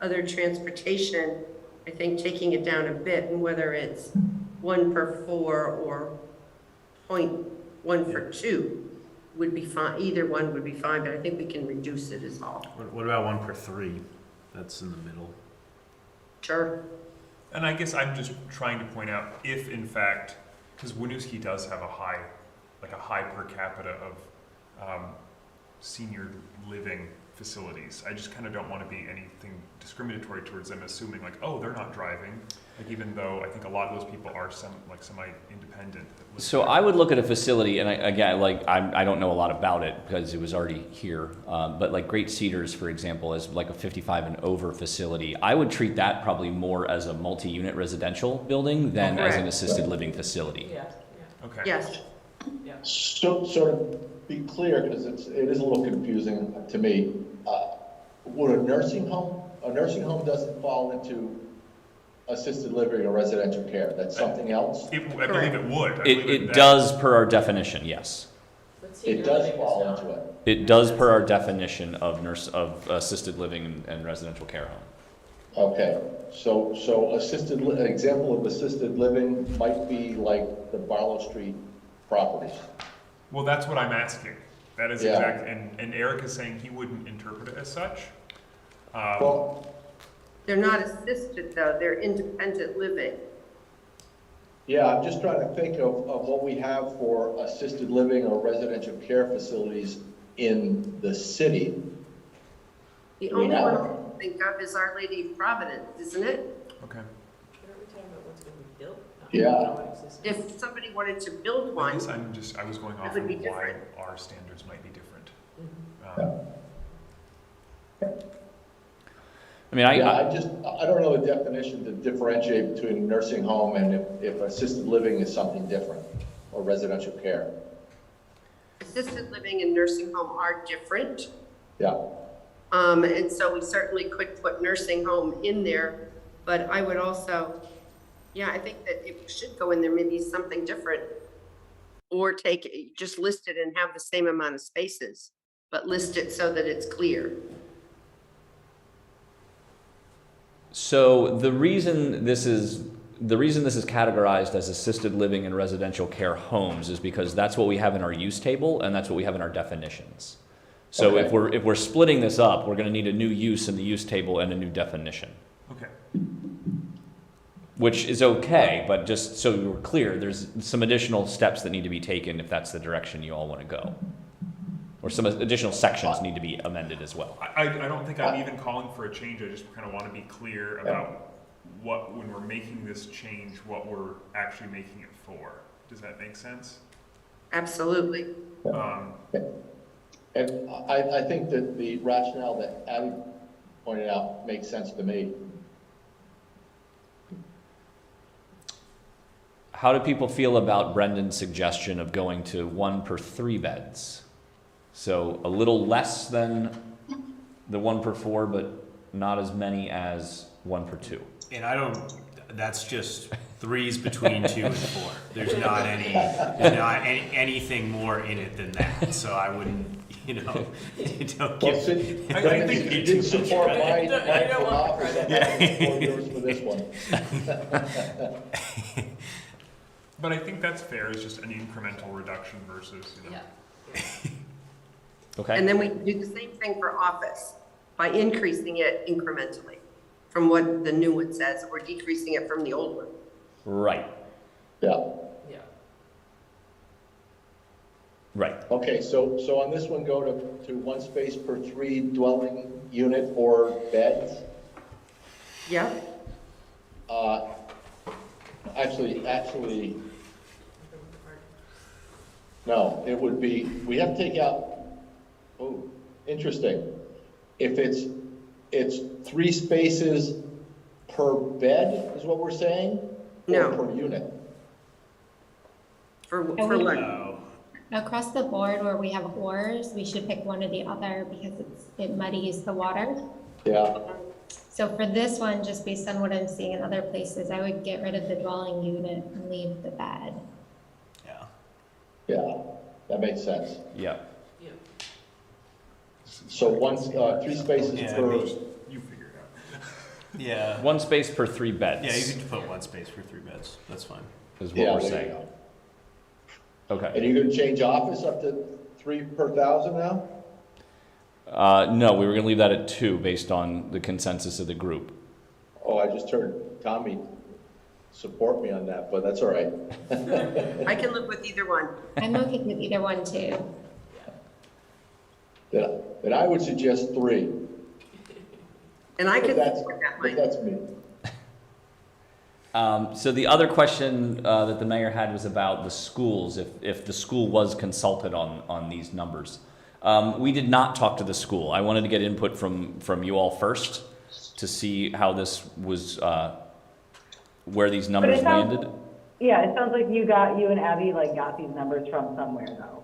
other transportation, I think taking it down a bit, and whether it's 1 per 4 or 0.1 for 2 would be fine. Either one would be fine, but I think we can reduce it is all. What about 1 per 3? That's in the middle. Sure. And I guess I'm just trying to point out if in fact, because Winooski does have a high per capita of senior living facilities. I just kind of don't want to be anything discriminatory towards them, assuming like, oh, they're not driving. Like, even though I think a lot of those people are semi-independent. So I would look at a facility, and I don't know a lot about it because it was already here, but like Great Cedars, for example, is like a 55 and over facility. I would treat that probably more as a multi-unit residential building than as an assisted living facility. Yeah. Okay. Yes. So to be clear, because it is a little confusing to me, would a nursing home doesn't fall into assisted living or residential care? That's something else? I believe it would. It does per our definition, yes. It does fall into it. It does per our definition of assisted living and residential care home. Okay, so an example of assisted living might be like the Barlow Street properties. Well, that's what I'm asking. That is Yeah. exact, and Eric is saying he wouldn't interpret it as such. Well, They're not assisted though, they're independent living. yeah, I'm just trying to think of what we have for assisted living or residential care facilities in the city. The only one I can think of is Our Lady of Providence, isn't it? Okay. Are we talking about what's going to be built? Yeah. Not existing. If somebody wanted to build I one, guess I was going off would of be why different. our standards might be different. I mean, Yeah, I don't know the definition to differentiate between nursing home and if assisted living is something different, or residential care. assisted living and nursing home are different. Yeah, And so we certainly could put nursing home in there, but I would also, I think that it should go in there, maybe something different. Or just list it and have the same amount of spaces, but list it so that it's clear. So the reason this is categorized as assisted living and residential care homes is because that's what we have in our use table and that's what we have in our definitions. So Okay. if we're splitting this up, we're going to need a new use in the use table and a new definition, Okay. which is okay, but just so we're clear, there's some additional steps that need to be taken if that's the direction you all want to go. Or some additional sections need to be amended as well. I don't think I'm even calling for a change. I just kind of want to be clear about when we're making this change, what we're actually making it for. Does that make sense? Absolutely. and I think that the rationale that Abby pointed out makes sense to me. How do people feel about Brendan's suggestion of going to 1 per 3 beds? So a little less than the 1 per 4, but not as many as 1 per 2. And that's just 3s between 2 and 4. There's not anything more in it than that. So I wouldn't, don't Well, give. since I think you didn't support my don't want office, the I'm not going to support yours for this one. But I think that's fair. It's just an incremental reduction versus, Yeah. Okay? And then we can do the same thing for office. by increasing it incrementally from what the new one says, or decreasing it from the old one. Right, Yeah. Yeah. right. Okay, so on this one, go to one space per 3 dwelling unit or beds. Yep. Actually, no, it would be, we have to take out, oh, interesting. If it's 3 spaces per bed is what we're saying? No. Or per unit? For Are we- what? Oh, Across the board where we have ores, we should pick one or the other because it muddies the water. Yeah, So for this one, just based on what I'm seeing in other places, I would get rid of the dwelling unit and leave the bed. yeah. yeah, that makes sense. Yeah. Yeah. So 3 spaces Yeah, per, You figure it out. Yeah. 1 space per 3 beds. Yeah, you can put 1 space for 3 beds. That's fine. is what yeah, we're there you saying. go. Okay. And you're gonna change office up to 3 per 1,000 now? No, we were going to leave that at 2 based on the consensus of the group. Oh, I just heard Tommy support me on that, but that's all right. I can live with either one. I'm okay with either one too. Then I would suggest 3. And I But can that's, support that, but Mike. that's me. So the other question that the mayor had was about the schools, if the school was consulted on these numbers. We did not talk to the school. I wanted to get input from you all first to see how this was, where these numbers landed. Yeah, it sounds like you and Abby got these numbers from somewhere though.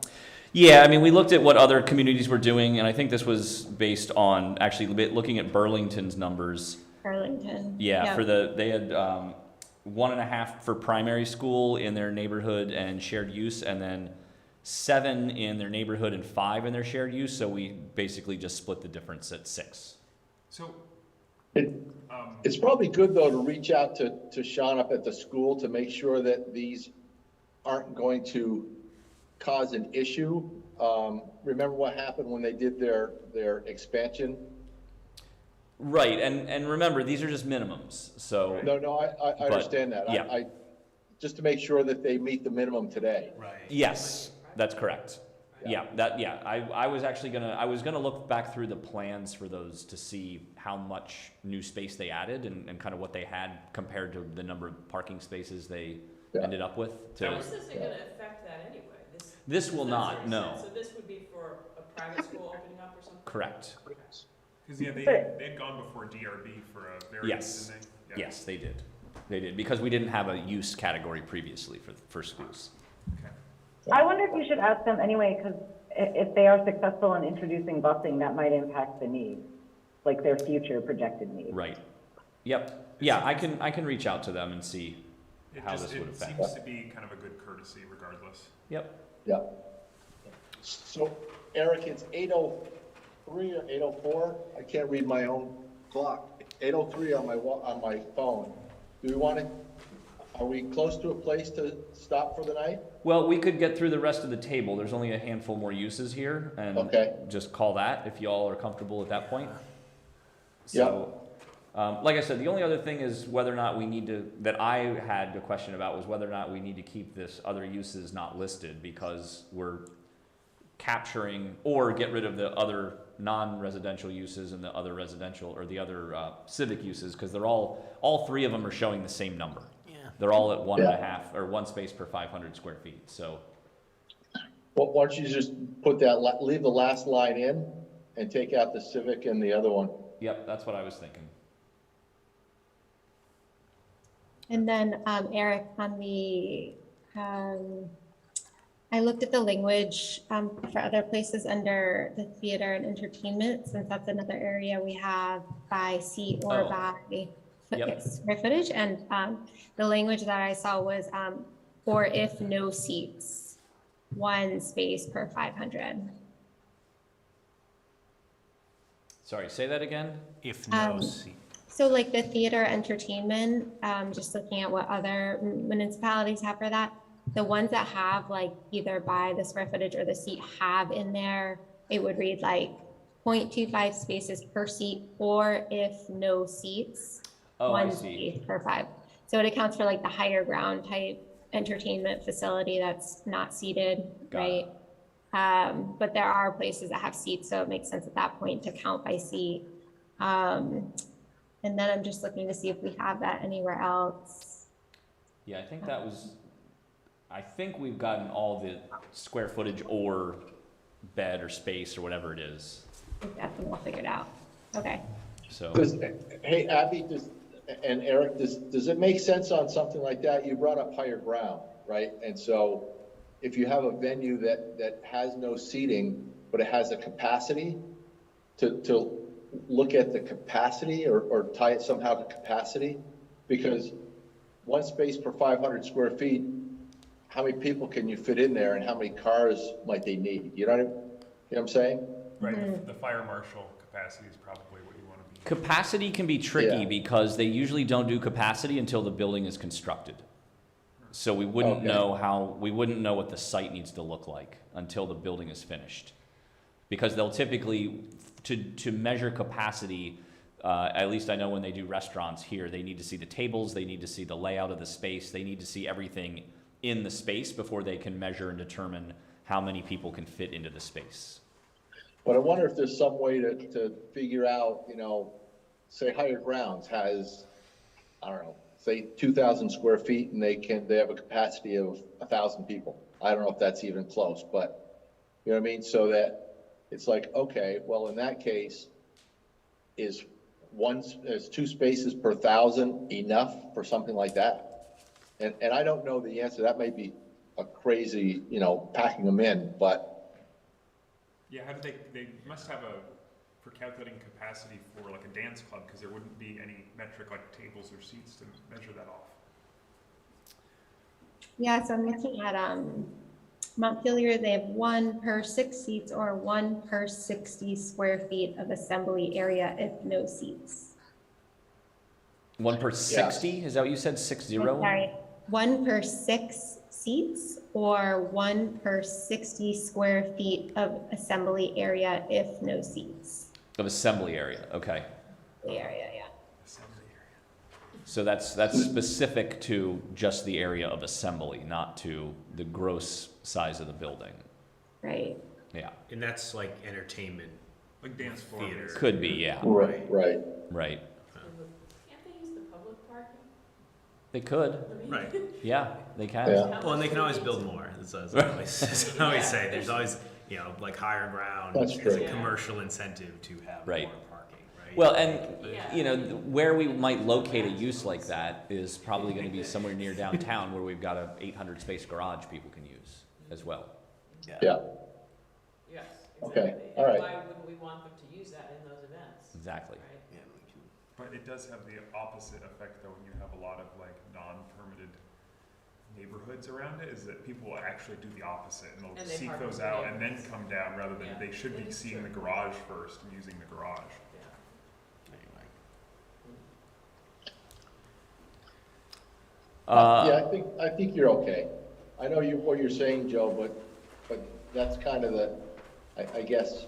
Yeah, I mean, we looked at what other communities were doing, and I think this was based on actually looking at Burlington's numbers. Burlington. Yeah, Yep. they had 1.5 for primary school in their neighborhood and shared use, and then 7 in their neighborhood and 5 in their shared use. So we basically just split the difference at 6. So, It's probably good, though, to reach out to Sean up at the school to make sure that these aren't going to cause an issue. Remember what happened when they did their expansion? Right, and remember, these are just minimums, so. No, I understand that. yeah. I just to make sure that they meet the minimum today. Right. Yes, that's correct. Yeah, I was actually gonna look back through the plans for those to see how much new space they added and kind of what they had compared to the number of parking spaces they ended up with. This isn't gonna affect that anyway. This will not, doesn't no. make sense. So this would be for a private school opening up or something? Correct. because they'd gone before DRB for a variance, Yes. didn't they? Yeah. Yes, they did. They did, because we didn't have a use category previously for schools. Okay. I wonder if you should ask them anyway, because if they are successful in introducing busing, that might impact the need, like their future projected need. Right. Yep. Yeah, I can reach out to them and see how this would It affect. seems to be kind of a good courtesy regardless. Yep. Yeah. So, Eric, it's 8:03 or 8:04? I can't read my own clock. 8:03 on my phone. Do we want to, are we close to a place to stop for the night? Well, we could get through the rest of the table. There's only a handful more uses here, and Okay. just call that if y'all are comfortable at that point. So, like I said, the only other thing is whether or not we need to, that I had a question about was whether or not we need to keep this other uses not listed because we're capturing or get rid of the other non-residential uses and the other residential or the other civic uses because they're all 3 of them are showing the same number. Yeah. They're all at 1.5 or 1 space per 500 square feet. So Well, why don't you just put that, leave the last line in and take out the civic and the other one? yep, that's what I was thinking. And then, Eric, on the, I looked at the language for other places under the theater and entertainment, since that's another area we have by seat or Oh. by Yep. square footage. And the language that I saw was, or if no seats, 1 space per 500. Sorry, say that again? If no Um, seat. So like the theater entertainment, just looking at what other municipalities have for that, the ones that have like either by the square footage or the seat have in there, it would read like 0.25 spaces per seat, or if no seats, Oh, I one see. space per 5. So it accounts for like the higher ground type entertainment facility that's not seated, Got right? But there are places that have seats, so it makes sense at that point to count by seat. And then I'm just looking to see if we have that anywhere else. Yeah, I think we've gotten all the square footage or bed or space or whatever it is. That's we'll figure it out. Okay. So, Hey, Abby, and Eric, does it make sense on something like that? You brought up higher ground, right? And so if you have a venue that has no seating, but it has a capacity, to look at the capacity or tie it somehow to capacity, because one space per 500 square feet, how many people can you fit in there and how many cars might they need? You know what I'm saying? Right, the fire marshal capacity is probably what you want to be. capacity can be tricky Yeah. because they usually don't do capacity until the building is constructed. So we wouldn't Okay. know we wouldn't know what the site needs to look like until the building is finished. Because they'll typically, to measure capacity, at least I know when they do restaurants here, they need to see the tables, they need to see the layout of the space, they need to see everything in the space before they can measure and determine how many people can fit into the space. But I wonder if there's some way to figure out, say Higher Grounds has, I don't know, say 2,000 square feet and they have a capacity of 1,000 people. I don't know if that's even close, but you know what I mean? So that it's like, okay, well, in that case, is 2 spaces per 1,000 enough for something like that? And I don't know the answer. That may be a crazy, packing them in, but Yeah, how do they must have for calculating capacity for like a dance club, because there wouldn't be any metric like tables or seats to measure that off. Yeah, so I'm looking at Montpelier, they have 1 per 6 seats or 1 per 60 square feet of assembly area if no seats. 1 per 60? Is that what you said? 60? Sorry, 1 per 6 seats or 1 per 60 square feet of assembly area if no seats. Of assembly area, okay. The area, yeah. Assembly area. So that's specific to just the area of assembly, not to the gross size of the building. Right. Yeah, And that's like entertainment. Like dance floor. Theater. basically. could be, yeah, right. right. Can't they use the public parking? They could, I mean, Right. yeah, they can. Yeah. Well, and they can always build more. That's what I always say. There's always, like higher ground That's is true. a commercial incentive to have Right. more parking, right? Well, and, Yeah. where we might locate a use like that is probably gonna be somewhere near downtown where we've got a 800 space garage people can use as well. Yeah, Yes, Okay, exactly. all right. And why wouldn't we want them to use that in those events? Exactly. Right? Yeah, we can- But it does have the opposite effect though, when you have a lot of like non-permitted neighborhoods around it, is that people will actually do the opposite and they'll And they seek park those in the out and then neighborhoods. come down, rather than Yeah. they should be seeing the garage first and using the garage. Yeah. Anyway. yeah, I think you're okay. I know what you're saying, Joe, but that's kind of I guess,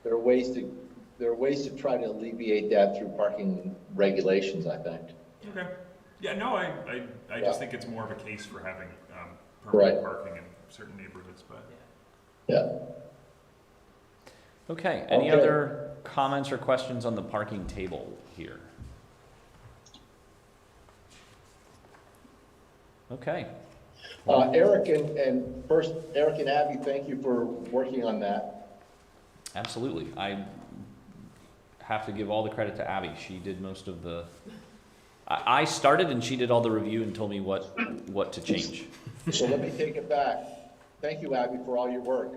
there are ways to try to alleviate that through parking regulations, I think. Okay. Yeah, no, I Yeah. just think it's more of a case for having Right. permanent parking in certain neighborhoods, but. Yeah. Okay, any Okay. other comments or questions on the parking table here? Okay, Eric Eric and Abby, thank you for working on that. absolutely. I have to give all the credit to Abby. She did most of the, I started and she did all the review and told me what to change. So let me take it back. Thank you, Abby, for all your work.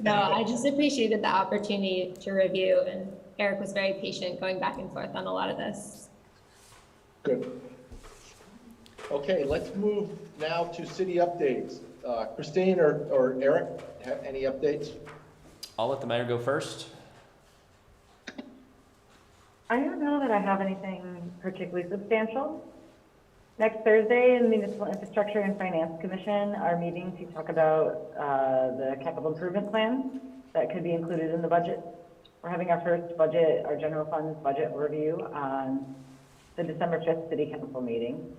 No, I just appreciated the opportunity to review, and Eric was very patient going back and forth on a lot of this. Good. Okay, let's move now to city updates. Christine or Eric, have any updates? I'll let the mayor go first. I don't know that I have anything particularly substantial. Next Thursday, the Municipal Infrastructure and Finance Commission are meeting to talk about the capital improvement plan. that could be included in the budget. We're having our first budget, our general funds budget review on the December 5th city council meeting.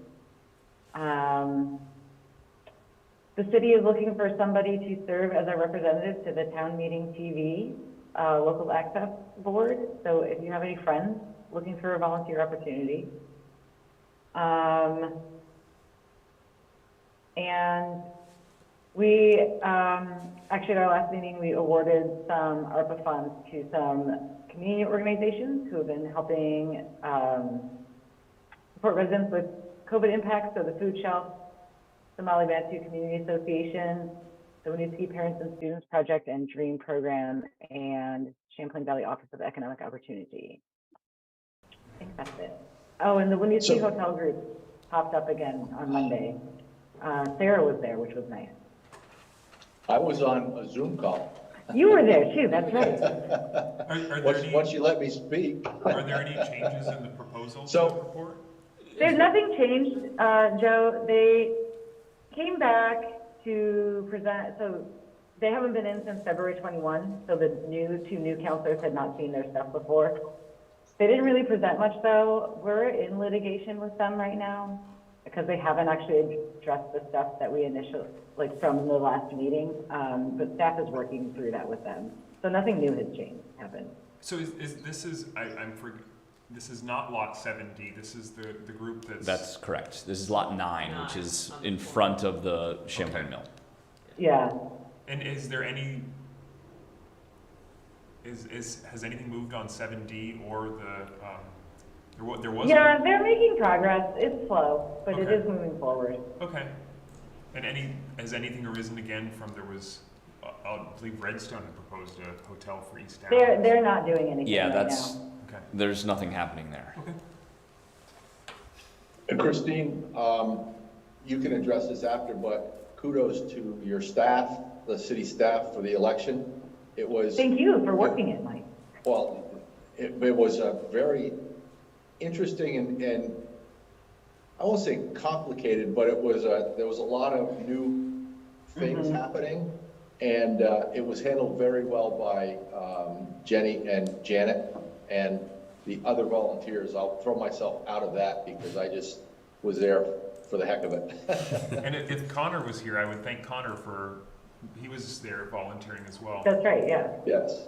The city is looking for somebody to serve as a representative to the town meeting TV local access board. So if you have any friends looking for a volunteer opportunity. And we, actually at our last meeting, we awarded some ARPA funds to some community organizations who have been helping support residents with COVID impacts, so the Food Shelf, the Molly Bantu Community Association, the Winooski Parents and Students Project and Dream Program, and Champlain Valley Office of Economic Opportunity. I think that's it. Oh, and the Winooski Hotel Group popped up again on Monday. Sarah was there, which was nice. I was on a Zoom call. You were there too, that's right. Once you let me speak. Are there any changes in the proposal So- to the report? There's nothing changed, Joe. They came back to present, so they haven't been in since February 21, so the two new counselors had not seen their stuff before. They didn't really present much though. We're in litigation with them right now because they haven't actually addressed the stuff that we initially, like from the last meeting, but staff is working through that with them. So nothing new has happened. So this is not lot 7D, this is the group That's correct. This is lot 9, which is in front of the Champlain Mill. Yeah. And is there any, has anything moved on 7D or there was? Yeah, they're making progress. It's slow, but it Okay. is moving forward. Okay. And has anything arisen again from, there was, I believe Redstone had proposed a hotel for East Dallas. They're not doing anything Yeah, right that's, now. Okay. there's nothing happening there. Okay. And Christine, you can address this after, but kudos to your staff, the city staff for the election. It was, Thank you for working it, Mike. well, it was a very interesting and I won't say complicated, but it was there was a lot of new things happening, and it was handled very well by Jenny and Janet and the other volunteers. I'll throw myself out of that because I just was there for the heck of it. And if Connor was here, I would thank Connor he was there volunteering as well. That's right, yeah. Yes,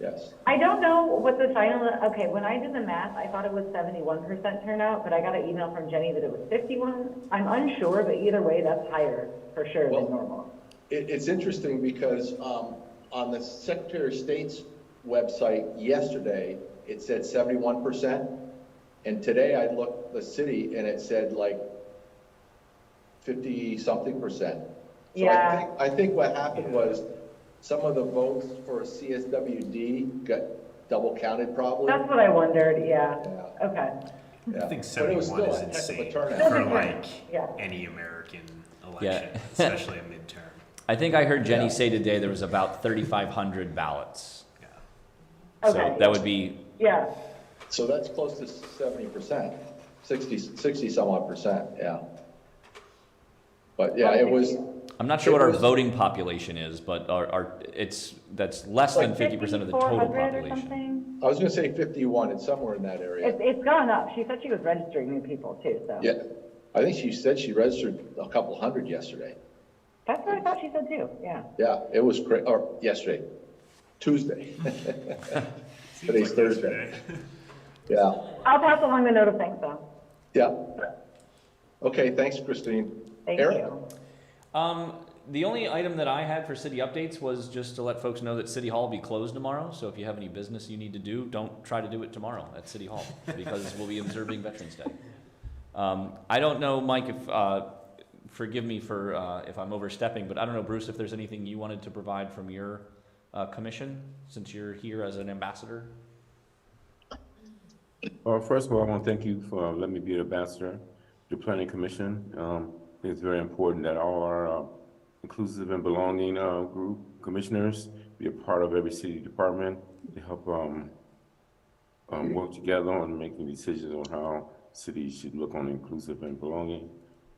yes. I don't know what the final, okay, when I did the math, I thought it was 71% turnout, but I got an email from Jenny that it was 51. I'm unsure, but either way, that's higher for sure Well, than normal. It's interesting because on the Secretary of State's website yesterday, it said 71%. And today I looked the city and it said like 50-something%. So Yeah. I think what happened was some of the votes for CSWD got double counted probably. That's what I wondered, yeah. Yeah, Okay, yeah. I think But it was 71 still is a heck of a insane turnout. for like yeah. any American election, Yeah. especially a midterm. I think I heard Jenny Yeah. say today there was about 3,500 ballots. Yeah. So Okay. that would be, Yeah, So that's close to 70%, 60 some odd percent, yeah. But yeah, it was, I'm not sure It what our was- voting population is, but that's less than Like 50% of the total 5,400 or population. something. I was gonna say 51, it's somewhere in that area. It's gone up. She said she was registering new people too, so. Yeah, I think she said she registered a couple hundred yesterday. That's what I thought she said too, yeah. Yeah, it was great, or yesterday, Tuesday. Seems Today's like Thursday. yesterday. Yeah, I'll pass along the note of thanks though. yeah. Okay, thanks, Christine. Thank Eric? you. The only item that I had for city updates was just to let folks know that City Hall will be closed tomorrow. So if you have any business you need to do, don't try to do it tomorrow at City Hall because we'll be observing Veterans Day. I don't know, Mike, if forgive me for if I'm overstepping, but I don't know, Bruce, if there's anything you wanted to provide from your commission since you're here as an ambassador. First of all, I want to thank you for letting me be an ambassador to the Planning Commission. I think it's very important that all our inclusive and belonging group commissioners be a part of every city department to help work together on making decisions on how cities should look on inclusive and belonging.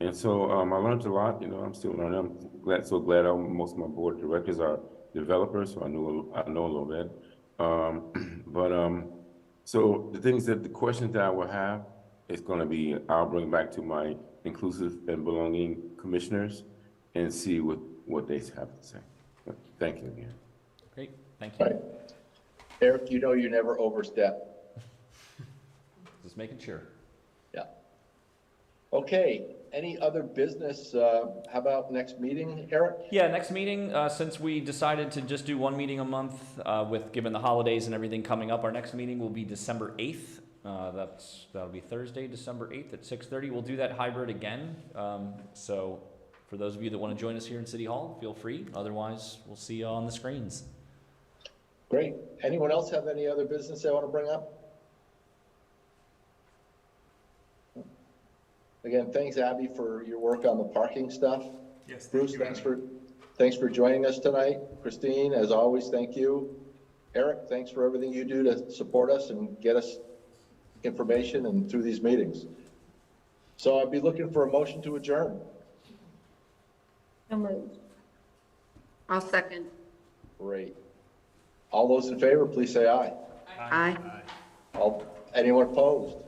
And so I learned a lot. I'm still learning. I'm so glad most of my board of directors are developer, so I know a little bit. So the questions that I will have is going to be, I'll bring back to my inclusive and belonging commissioners and see what they have to say. But thank you again. Great, thank All you. right. Eric, you know you never overstep. Just making sure. Yeah. Okay, any other business? How about next meeting, Eric? Yeah, next meeting, since we decided to just do one meeting a month, given the holidays and everything coming up, our next meeting will be December 8th. That'll be Thursday, December 8th at 6:30. We'll do that hybrid again. So for those of you that want to join us here in City Hall, feel free. Otherwise, we'll see you on the screens. Great. Anyone else have any other business they want to bring up? Again, thanks, Abby, for your work on the parking stuff. Yes, thank Bruce, you, thanks for joining us tonight. Christine, as always, thank you. Eric, thanks for everything you do to support us and get us information and through these meetings. So I'd be looking for a motion to adjourn. So moved. I'll second. Great. All those in favor, please say aye. Aye. Anyone opposed?